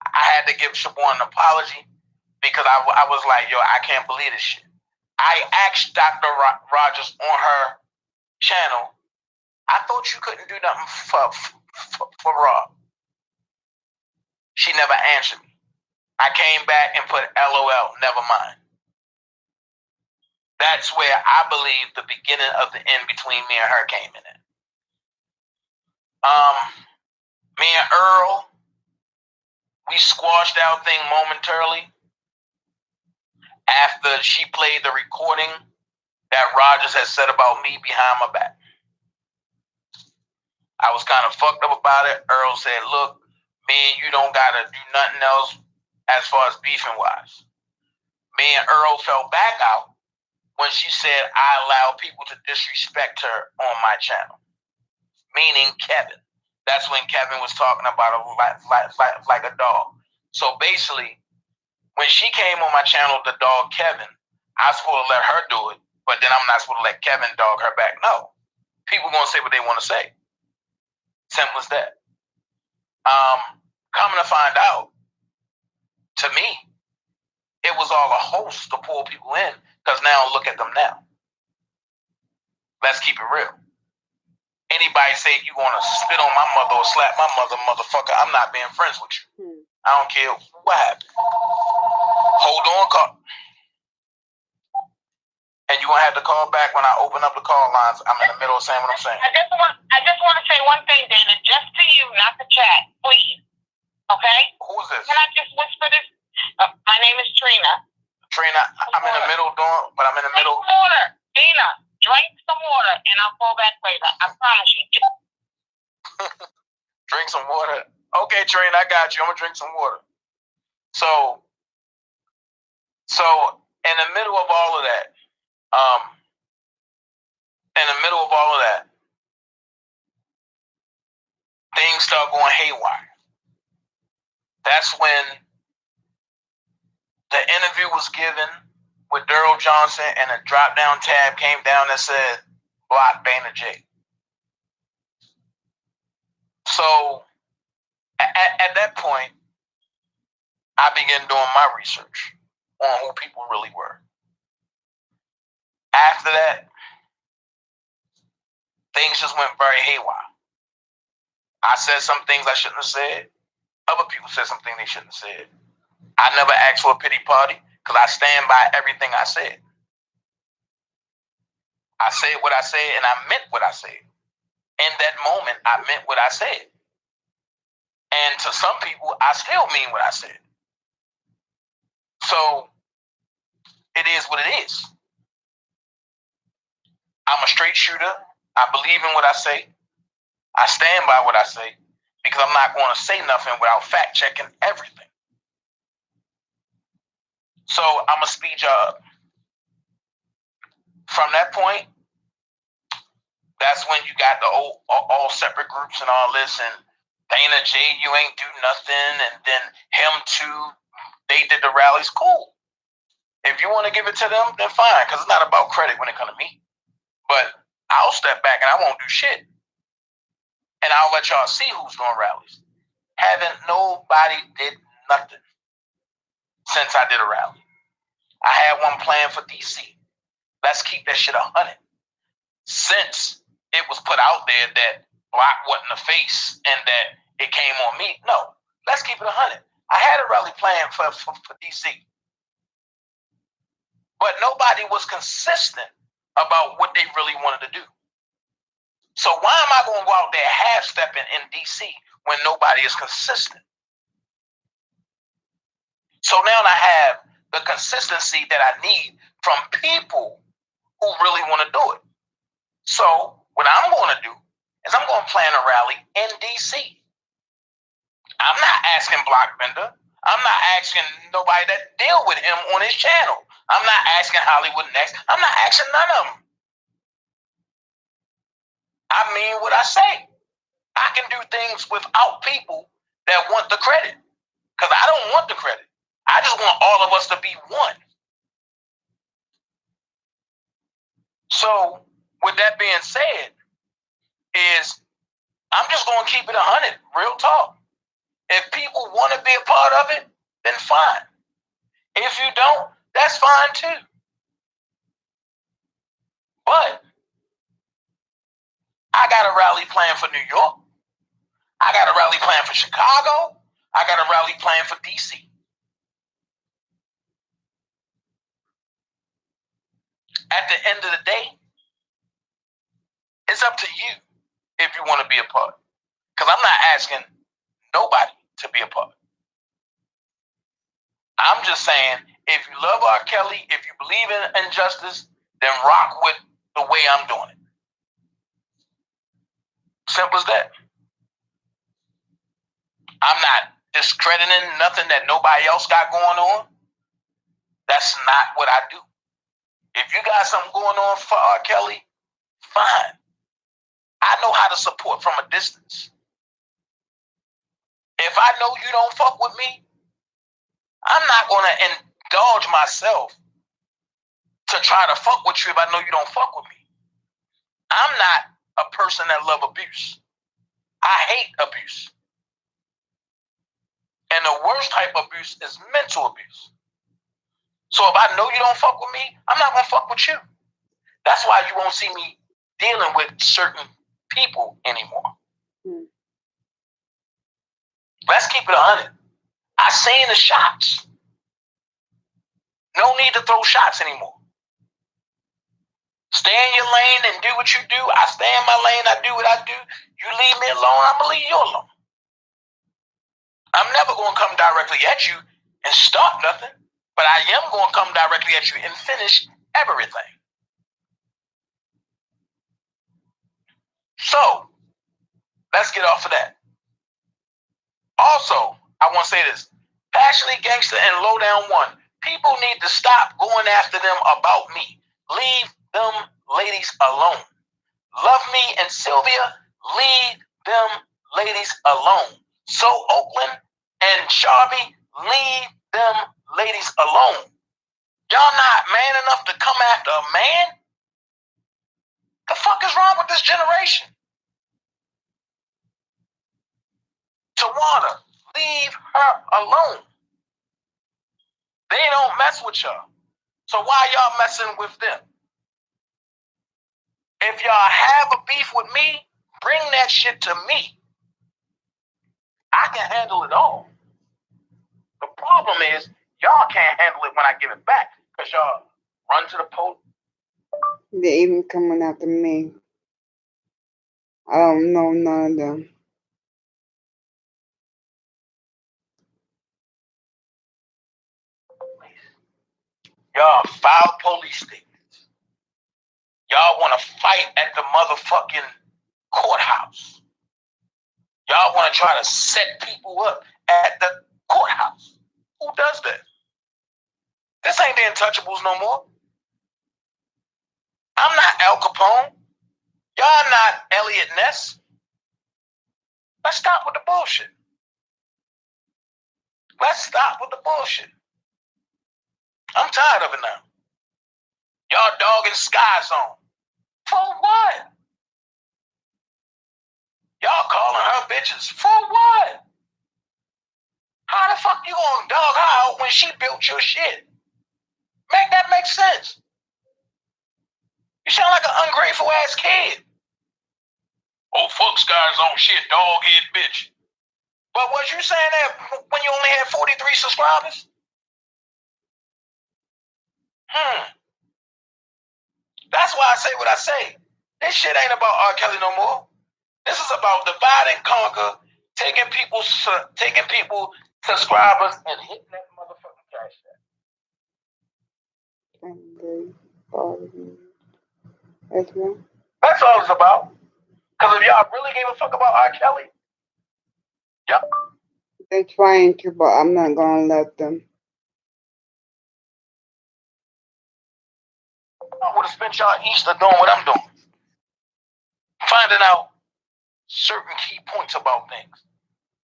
I had to give Siobhan an apology because I was like, yo, I can't believe this shit. I asked Dr. Rogers on her channel, I thought you couldn't do nothing for Rob. She never answered me. I came back and put LOL, never mind. That's where I believe the beginning of the end between me and her came in at. Me and Earl, we squashed our thing momentarily after she played the recording that Rogers had said about me behind my back. I was kind of fucked up about it. Earl said, look, me and you don't got to do nothing else as far as beefing wise. Me and Earl fell back out when she said I allow people to disrespect her on my channel, meaning Kevin. That's when Kevin was talking about her like a dog. So basically, when she came on my channel, the dog Kevin, I was supposed to let her do it, but then I'm not supposed to let Kevin dog her back. No. People going to say what they want to say. Simple as that. Coming to find out, to me, it was all a host to pull people in, because now look at them now. Let's keep it real. Anybody say you want to spit on my mother or slap my mother, motherfucker, I'm not being friends with you. I don't care what happened. Hold on, call. And you're going to have to call back when I open up the call lines. I'm in the middle of saying what I'm saying. I just want to say one thing, David, just to you, not the chat, please. Drink some water. Okay, Train, I got you. I'm gonna drink some water. So in the middle of all of that, things start going haywire. That's when the interview was given with Daryl Johnson, and a drop-down tab came down that said, block Dana J. So at that point, I began doing my research on who people really were. After that, things just went very haywire. I said some things I shouldn't have said. Other people said some things they shouldn't have said. I never asked for a pity party because I stand by everything I said. I said what I said, and I meant what I said. In that moment, I meant what I said. And to some people, I still mean what I said. So it is what it is. I'm a straight shooter. I believe in what I say. I stand by what I say because I'm not going to say nothing without fact checking everything. So I'm going to speed you up. From that point, that's when you got the all separate groups and all this, and Dana J, you ain't do nothing, and then him too, they did the rallies. Cool. If you want to give it to them, then fine, because it's not about credit when it comes to me. But I'll step back and I won't do shit. And I'll let y'all see who's doing rallies. Nobody did nothing since I did a rally. I had one planned for DC. Let's keep that shit 100. Since it was put out there that Block wasn't the face and that it came on me, no, let's keep it 100. I had a rally planned for DC. But nobody was consistent about what they really wanted to do. So why am I going to go out there half-stepping in DC when nobody is consistent? So now I have the consistency that I need from people who really want to do it. So what I'm going to do is I'm going to plan a rally in DC. I'm not asking Blockbender. I'm not asking nobody that deal with him on his channel. I'm not asking Hollywood Next. I'm not asking none of them. I mean what I say. I can do things without people that want the credit. Because I don't want the credit. I just want all of us to be one. So, with that being said, is I'm just going to keep it 100, real talk. If people want to be a part of it, then fine. If you don't, that's fine too. But I got a rally plan for New York. I got a rally plan for Chicago. I got a rally plan for DC. At the end of the day, it's up to you if you want to be a part. Because I'm not asking nobody to be a part. I'm just saying, if you love R. Kelly, if you believe in injustice, then rock with the way I'm doing it. Simple as that. I'm not discrediting nothing that nobody else got going on. That's not what I do. If you got something going on for R. Kelly, fine. I know how to support from a distance. If I know you don't fuck with me, I'm not going to indulge myself to try to fuck with you if I know you don't fuck with me. I'm not a person that love abuse. I hate abuse. And the worst type of abuse is mental abuse. So if I know you don't fuck with me, I'm not going to fuck with you. That's why you won't see me dealing with certain people anymore. Let's keep it 100. I seen the shots. No need to throw shots anymore. Stay in your lane and do what you do. I stay in my lane. I do what I do. You leave me alone, I'm going to leave you alone. I'm never going to come directly at you and start nothing, but I am going to come directly at you and finish everything. So, let's get off of that. Also, I want to say this. Passionately Gangster and Lowdown One. People need to stop going after them about me. Leave them ladies alone. Love Me and Sylvia, leave them ladies alone. So Oakland and Sharby, leave them ladies alone. Y'all not man enough to come after a man? The fuck is wrong with this generation? Tawana, leave her alone. They don't mess with y'all. So why y'all messing with them? If y'all have a beef with me, bring that shit to me. I can handle it all. The problem is, y'all can't handle it when I give it back. Because y'all run to the police. They're even coming after me. I don't know none of them. Y'all file police statements. Y'all want to fight at the motherfucking courthouse. Y'all want to try to set people up at the courthouse. Who does that? This ain't the Untouchables no more. I'm not Al Capone. Y'all not Elliot Ness. Let's stop with the bullshit. Let's stop with the bullshit. I'm tired of it now. Y'all dogging Sky Zone. For what? Y'all calling her bitches. For what? How the fuck you gonna dog her out when she built your shit? Make that make sense. You sound like an ungrateful ass kid. Oh, fuck Sky Zone shit, dog head bitch. But was you saying that when you only had 43 subscribers? That's why I say what I say. This shit ain't about R. Kelly no more. This is about divide and conquer, taking people subscribers and hitting that motherfucking cash app. That's all it's about. Because if y'all really gave a fuck about R. Kelly, yep. They're trying to, but I'm not gonna let them. I would have spent y'all Easter doing what I'm doing. Finding out certain key points about things.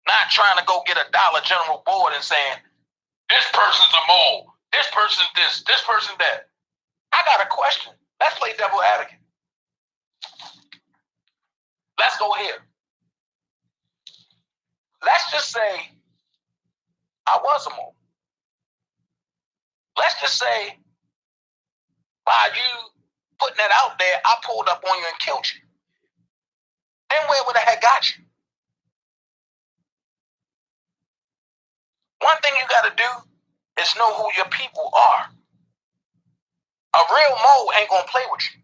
Not trying to go get a Dollar General board and saying, this person's a mole, this person this person that. I got a question. Let's play devil advocate. Let's go here. Let's just say I was a mole. Let's just say by you putting that out there, I pulled up on you and killed you. Then where would I have got you? One thing you got to do is know who your people are. A real mole ain't going to play with you.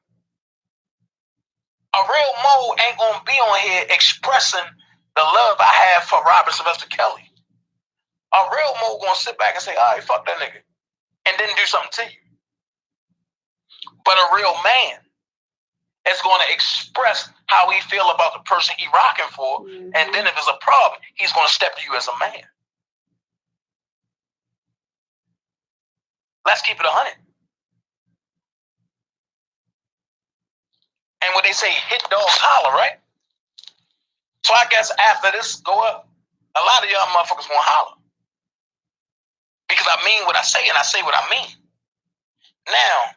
A real mole ain't going to be on here expressing the love I have for Robert Sylvester Kelly. A real mole going to sit back and say, all right, fuck that nigga, and then do something to you. But a real man is going to express how he feel about the person he rocking for, and then if there's a problem, he's going to step to you as a man. Let's keep it 100. And when they say hit dogs holler, right? So I guess after this go up, a lot of y'all motherfuckers won't holler. Because I mean what I say, and I say what I mean. Now,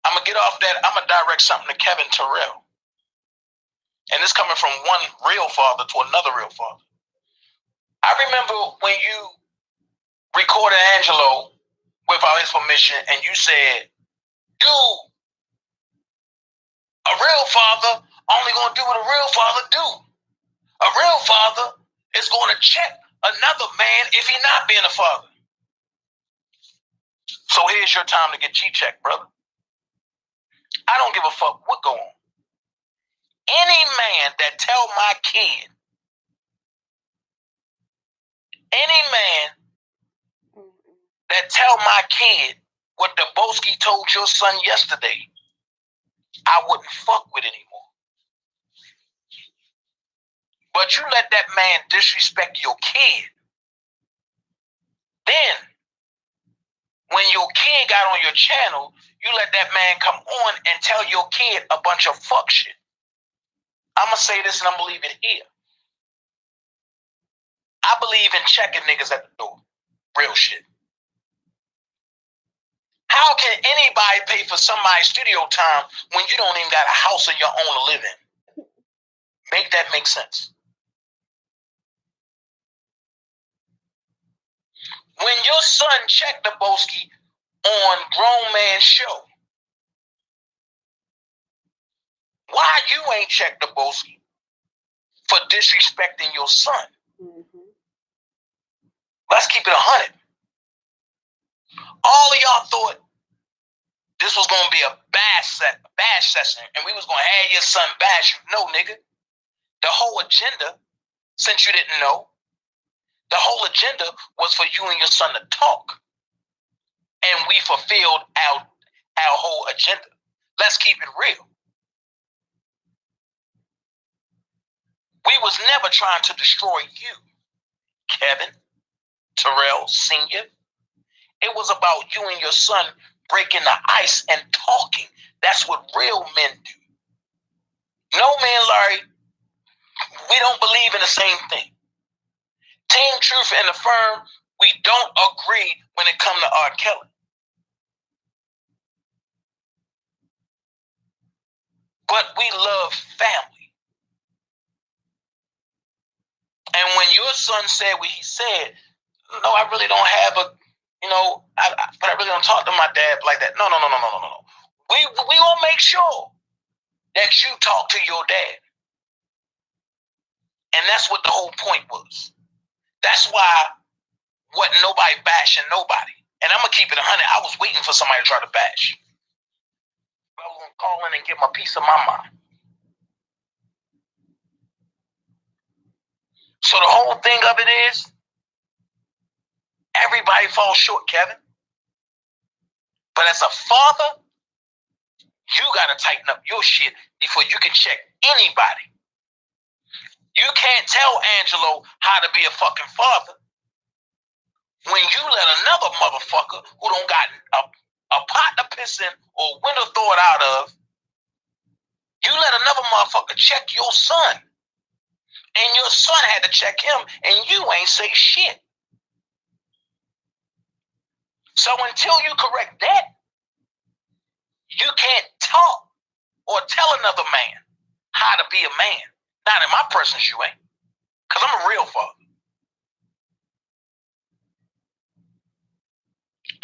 I'm going to get off that. I'm going to direct something to Kevin Terrell. And this coming from one real father to another real father. I remember when you recorded Angelo without his permission, and you said, dude, a real father only going to do what a real father do. A real father is going to check another man if he not being a father. So here's your time to get G-checked, brother. I don't give a fuck what go on. Any man that tell my kid, what Daboski told your son yesterday, I wouldn't fuck with anymore. But you let that man disrespect your kid. Then, when your kid got on your channel, you let that man come on and tell your kid a bunch of fuck shit. I'm going to say this and I'm going to leave it here. I believe in checking niggas at the door. Real shit. How can anybody pay for somebody's studio time when you don't even got a house of your own to live in? Make that make sense. When your son checked the Boski on Grown Man Show, why you ain't checked the Boski for disrespecting your son? Mm-hmm. Let's keep it 100. All of y'all thought this was going to be a bash session and we was going to have your son bash you. No, nigga. The whole agenda, since you didn't know, the whole agenda was for you and your son to talk. And we fulfilled our whole agenda. Let's keep it real. We was never trying to destroy you, Kevin, Terrell Sr. It was about you and your son breaking the ice and talking. That's what real men do. No, man, Larry, we don't believe in the same thing. Team Truth and the firm, we don't agree when it comes to R. Kelly. But we love family. And when your son said what he said, no, I really don't have a, but I really don't talk to my dad like that. No. We gonna make sure that you talk to your dad. And that's what the whole point was. That's why wasn't nobody bashing nobody. And I'm gonna keep it 100. I was waiting for somebody to try to bash. I was gonna call in and get my piece of my mind. So the whole thing of it is, everybody falls short, Kevin. But as a father, you gotta tighten up your shit before you can check anybody. You can't tell Angelo how to be a fucking father when you let another motherfucker who don't got a pot to piss in or window throw it out of, you let another motherfucker check your son. And your son had to check him and you ain't say shit. So until you correct that, you can't talk or tell another man how to be a man. Not in my presence, you ain't. Because I'm a real father.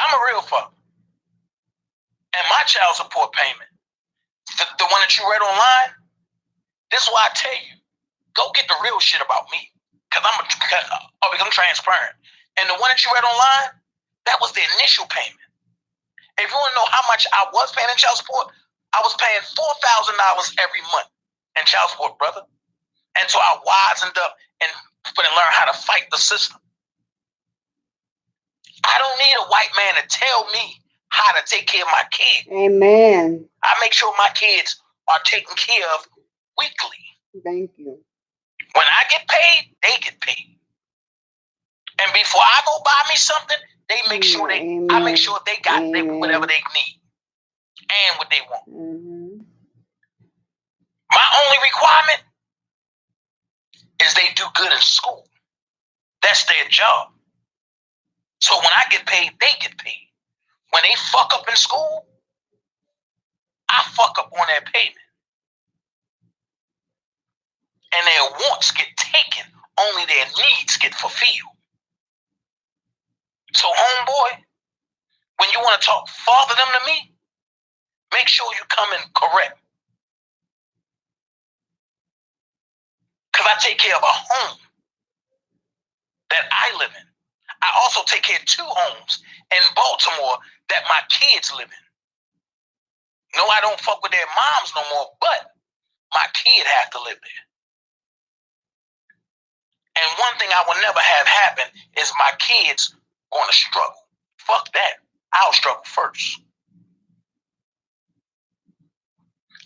I'm a real father. And my child support payment, the one that you read online, this is why I tell you, go get the real shit about me. Because I'm transparent. And the one that you read online, that was the initial payment. If you want to know how much I was paying in child support, I was paying $4,000 every month in child support, brother. And so I wisened up and learned how to fight the system. I don't need a white man to tell me how to take care of my kids. Amen. I make sure my kids are taken care of weekly. Thank you. When I get paid, they get paid. And before I go buy me something, they make sure I make sure they got whatever they need and what they want. Mm-hmm. My only requirement is they do good in school. That's their job. So when I get paid, they get paid. When they fuck up in school, I fuck up on their payment. And their wants get taken. Only their needs get fulfilled. So homeboy, when you want to talk father them to me, make sure you come in correct. Because I take care of a home that I live in. I also take care of 2 homes in Baltimore that my kids live in. No, I don't fuck with their moms no more, but my kid has to live there. And one thing I will never have happen is my kids going to struggle. Fuck that. I'll struggle first.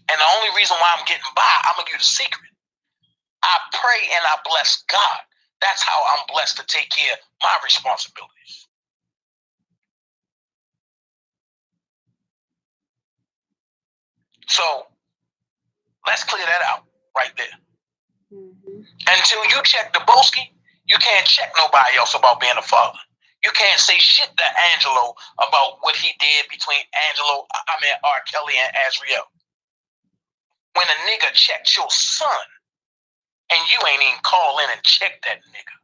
And the only reason why I'm getting by, I'm going to give you the secret. I pray and I bless God. That's how I'm blessed to take care of my responsibilities. So let's clear that out right there. Mm-hmm. Until you check the Boski, you can't check nobody else about being a father. You can't say shit to Angelo about what he did between R. Kelly and Azriel. When a nigga checked your son and you ain't even call in and check that nigga.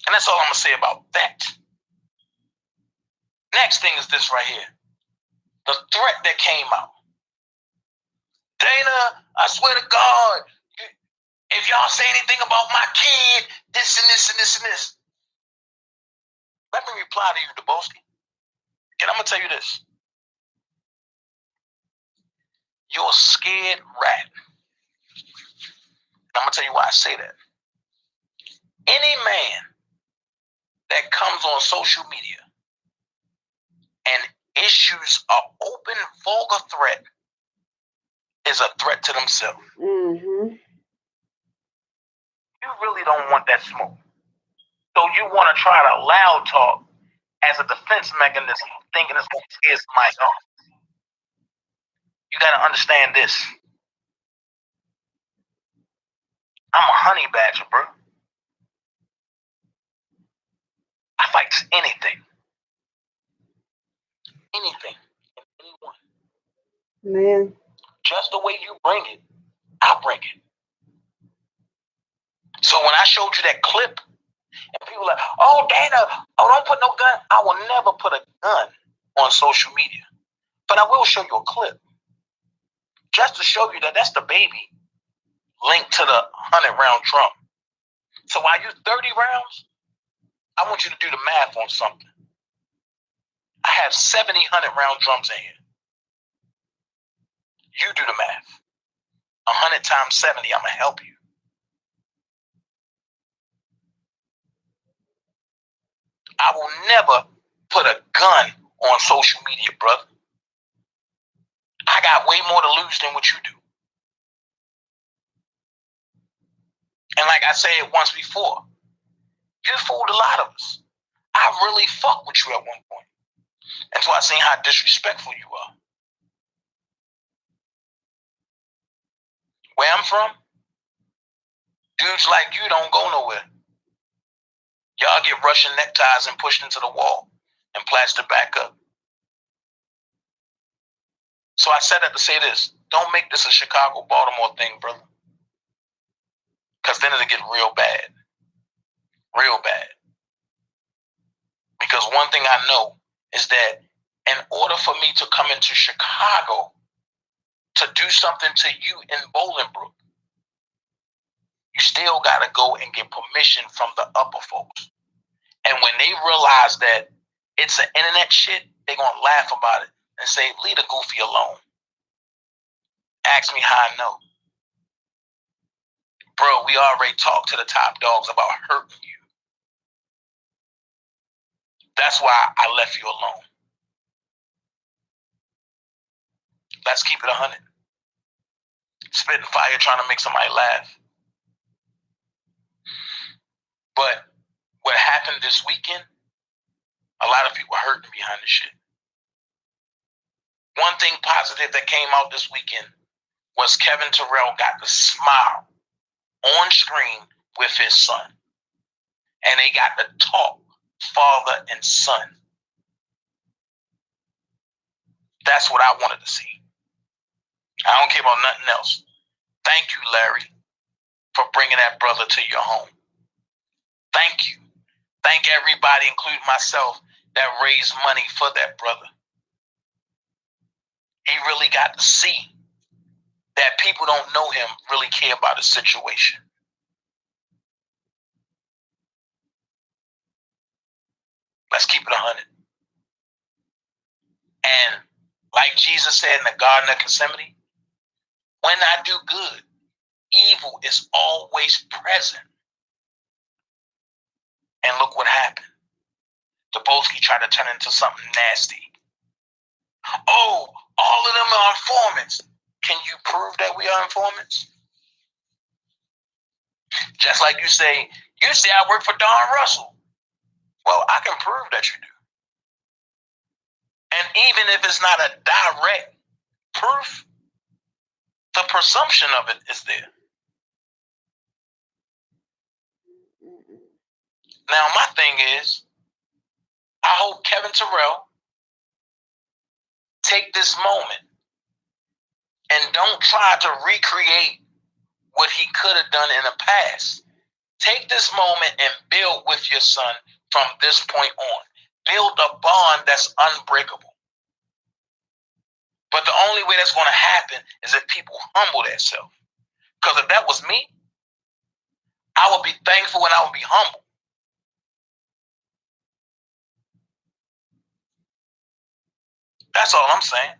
And that's all I'm going to say about that. Next thing is this right here. The threat that came out. Dana, I swear to God, if y'all say anything about my kid, this and this and this and this. Let me reply to you, Daboski. And I'm going to tell you this. You're a scared rat. And I'm going to tell you why I say that. Any man that comes on social media and issues an open, vulgar threat is a threat to themselves. Mm-hmm. You really don't want that smoke. So you want to try to loud talk as a defense mechanism, thinking it's going to scare somebody off. You got to understand this. I'm a honey badger, bro. I fight anything. Anything. Anyone. Man. Just the way you bring it, I bring it. So when I showed you that clip, and people were like, oh, Dana, oh, don't put no gun. I will never put a gun on social media. But I will show you a clip. Just to show you that that's the baby linked to the 100-round drum. So while you 30 rounds, I want you to do the math on something. I have 70 100-round drums in here. You do the math. 100 times 70, I'm going to help you. I will never put a gun on social media, brother. I got way more to lose than what you do. And like I said once before, you fooled a lot of us. I really fucked with you at one point. Until I seen how disrespectful you are. Where I'm from, dudes like you don't go nowhere. Y'all get Russian neckties and pushed into the wall and plastered back up. So I said that to say this. Don't make this a Chicago-Baltimore thing, brother. Because then it'll get real bad. Real bad. Because one thing I know is that in order for me to come into Chicago to do something to you in Bolingbrook, you still got to go and get permission from the upper folks. And when they realize that it's an internet shit, they're going to laugh about it and say, leave the goofy alone. Ask me how I know. Bro, we already talked to the top dogs about hurting you. That's why I left you alone. Let's keep it 100. Spitting fire trying to make somebody laugh. But what happened this weekend, a lot of people hurting behind the shit. One thing positive that came out this weekend was Kevin Terrell got to smile on screen with his son. And they got to talk father and son. That's what I wanted to see. I don't care about nothing else. Thank you, Larry, for bringing that brother to your home. Thank you. Thank everybody, including myself, that raised money for that brother. He really got to see that people don't know him really care about his situation. Let's keep it 100. And like Jesus said in the Garden of Gethsemane, when I do good, evil is always present. And look what happened. Daboski tried to turn into something nasty. Oh, all of them are informants. Can you prove that we are informants? Just like you say I work for Don Russell. Well, I can prove that you do. And even if it's not a direct proof, the presumption of it is there. Now, my thing is, I hope Kevin Terrell take this moment and don't try to recreate what he could have done in the past. Take this moment and build with your son from this point on. Build a bond that's unbreakable. But the only way that's going to happen is if people humble themselves. Because if that was me, I would be thankful and I would be humble. That's all I'm saying.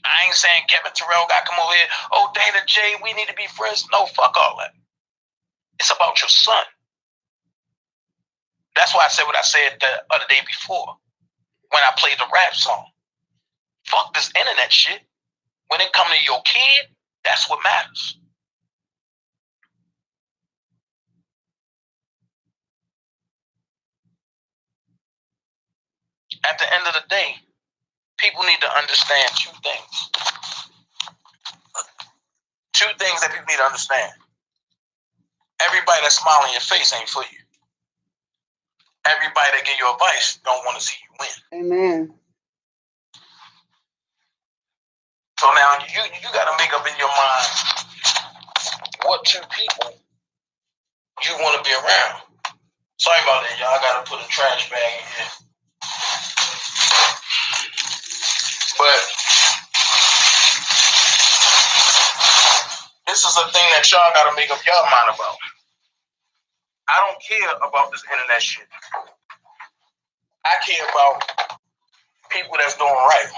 I ain't saying Kevin Terrell got to come over here. Oh, Dana J, we need to be friends. No, fuck all that. It's about your son. That's why I said what I said the other day before when I played the rap song. Fuck this internet shit. When it comes to your kid, that's what matters. At the end of the day, people need to understand two things. Two things that people need to understand. Everybody that smiles in your face ain't for you. Everybody that give you advice don't want to see you win. Amen. So now you got to make up in your mind what two people you want to be around. Sorry about that, y'all. I got to put a trash bag in here. But this is a thing that y'all got to make up your mind about. I don't care about this internet shit. I care about people that's doing right.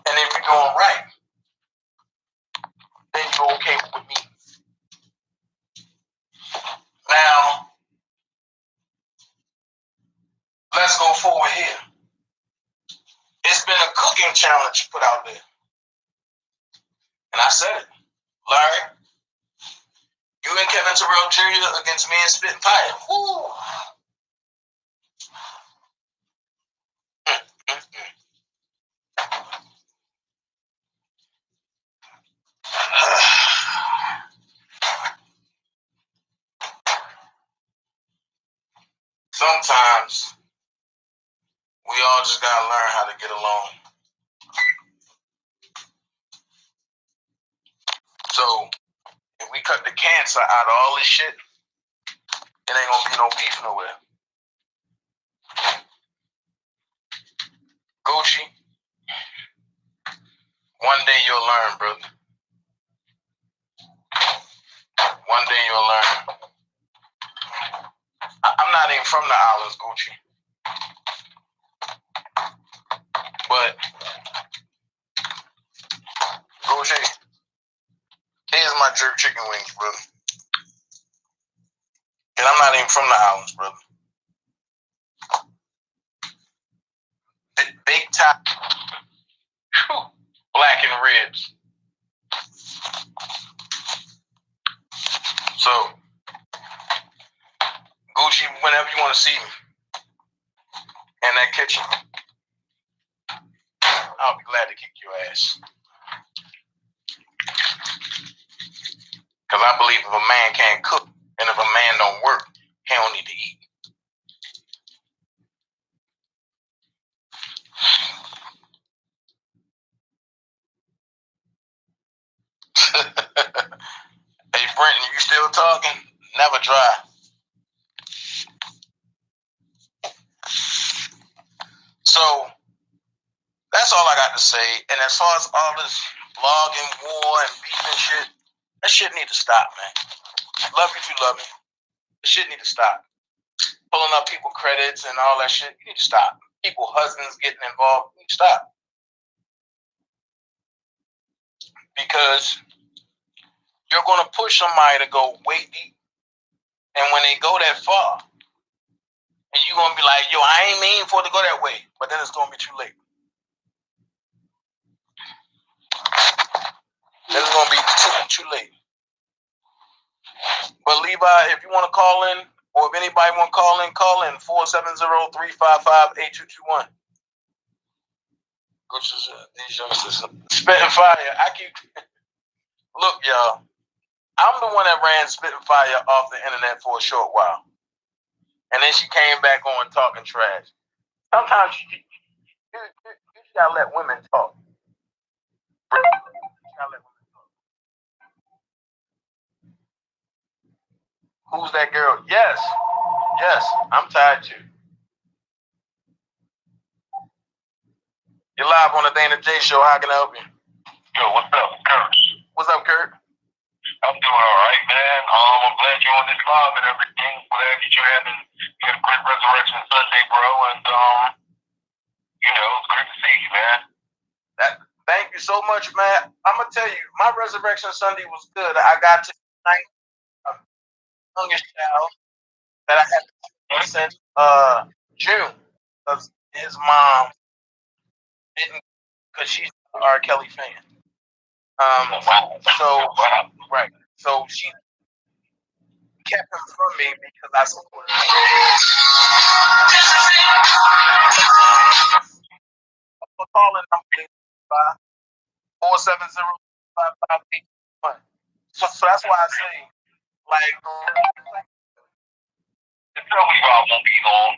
And if you're doing right, then you're okay with me. Now, let's go forward here. It's been a cooking challenge put out there. And I said it. Larry, you and Kevin Terrell Jr. against me and Spitting Fire. Woo! Sometimes we all just gotta learn how to get along. So if we cut the cancer out of all this shit, it ain't gonna be no beef nowhere. Gucci, one day you'll learn, brother. One day you'll learn. I'm not even from the islands, Gucci. But, Gucci, here's my jerk chicken wings, brother. And I'm not even from the islands, brother. Big top, black and ribs. So, Gucci, whenever you want to see me in that kitchen, I'll be glad to kick your ass. Because I believe if a man can't cook and if a man don't work, he don't need to eat. Hey, Brenton, you still talking? Never dry. So, that's all I got to say. And as far as all this blogging, war, and beef and shit, that shit need to stop, man. Love you if you love me. That shit need to stop. Pulling up people credits and all that shit, you need to stop. People, husbands getting involved, you need to stop. Because you're going to push somebody to go way deep. And when they go that far, and you're going to be like, yo, I ain't mean for it to go that way. but then it's gonna be too late. Then it's gonna be too late. But Levi, if you want to call in, or if anybody want to call in 470-355-8221. Which is these youngsters spitting fire. Look, y'all. I'm the one that ran Spitting Fire off the internet for a short while, and then she came back on talking trash. Sometimes you gotta let women talk. Who's that girl? Yes, I'm tired too. You're live on the Dana J Show. How can I help you? Yo, what's up, Kurt? What's up, Kurt? I'm doing all right, man. I'm glad you're on this live and everything. Glad that you had a great Resurrection Sunday, bro. And it's great to see you, man. Thank you so much, man. I'm gonna tell you, my Resurrection Sunday was good. I got to thank my youngest child that I had since June, because his mom didn't, because she's an R. Kelly fan. So she kept him from me because I supported him. I'm calling number 470-558. So that's why I say, like, tell me I won't be long.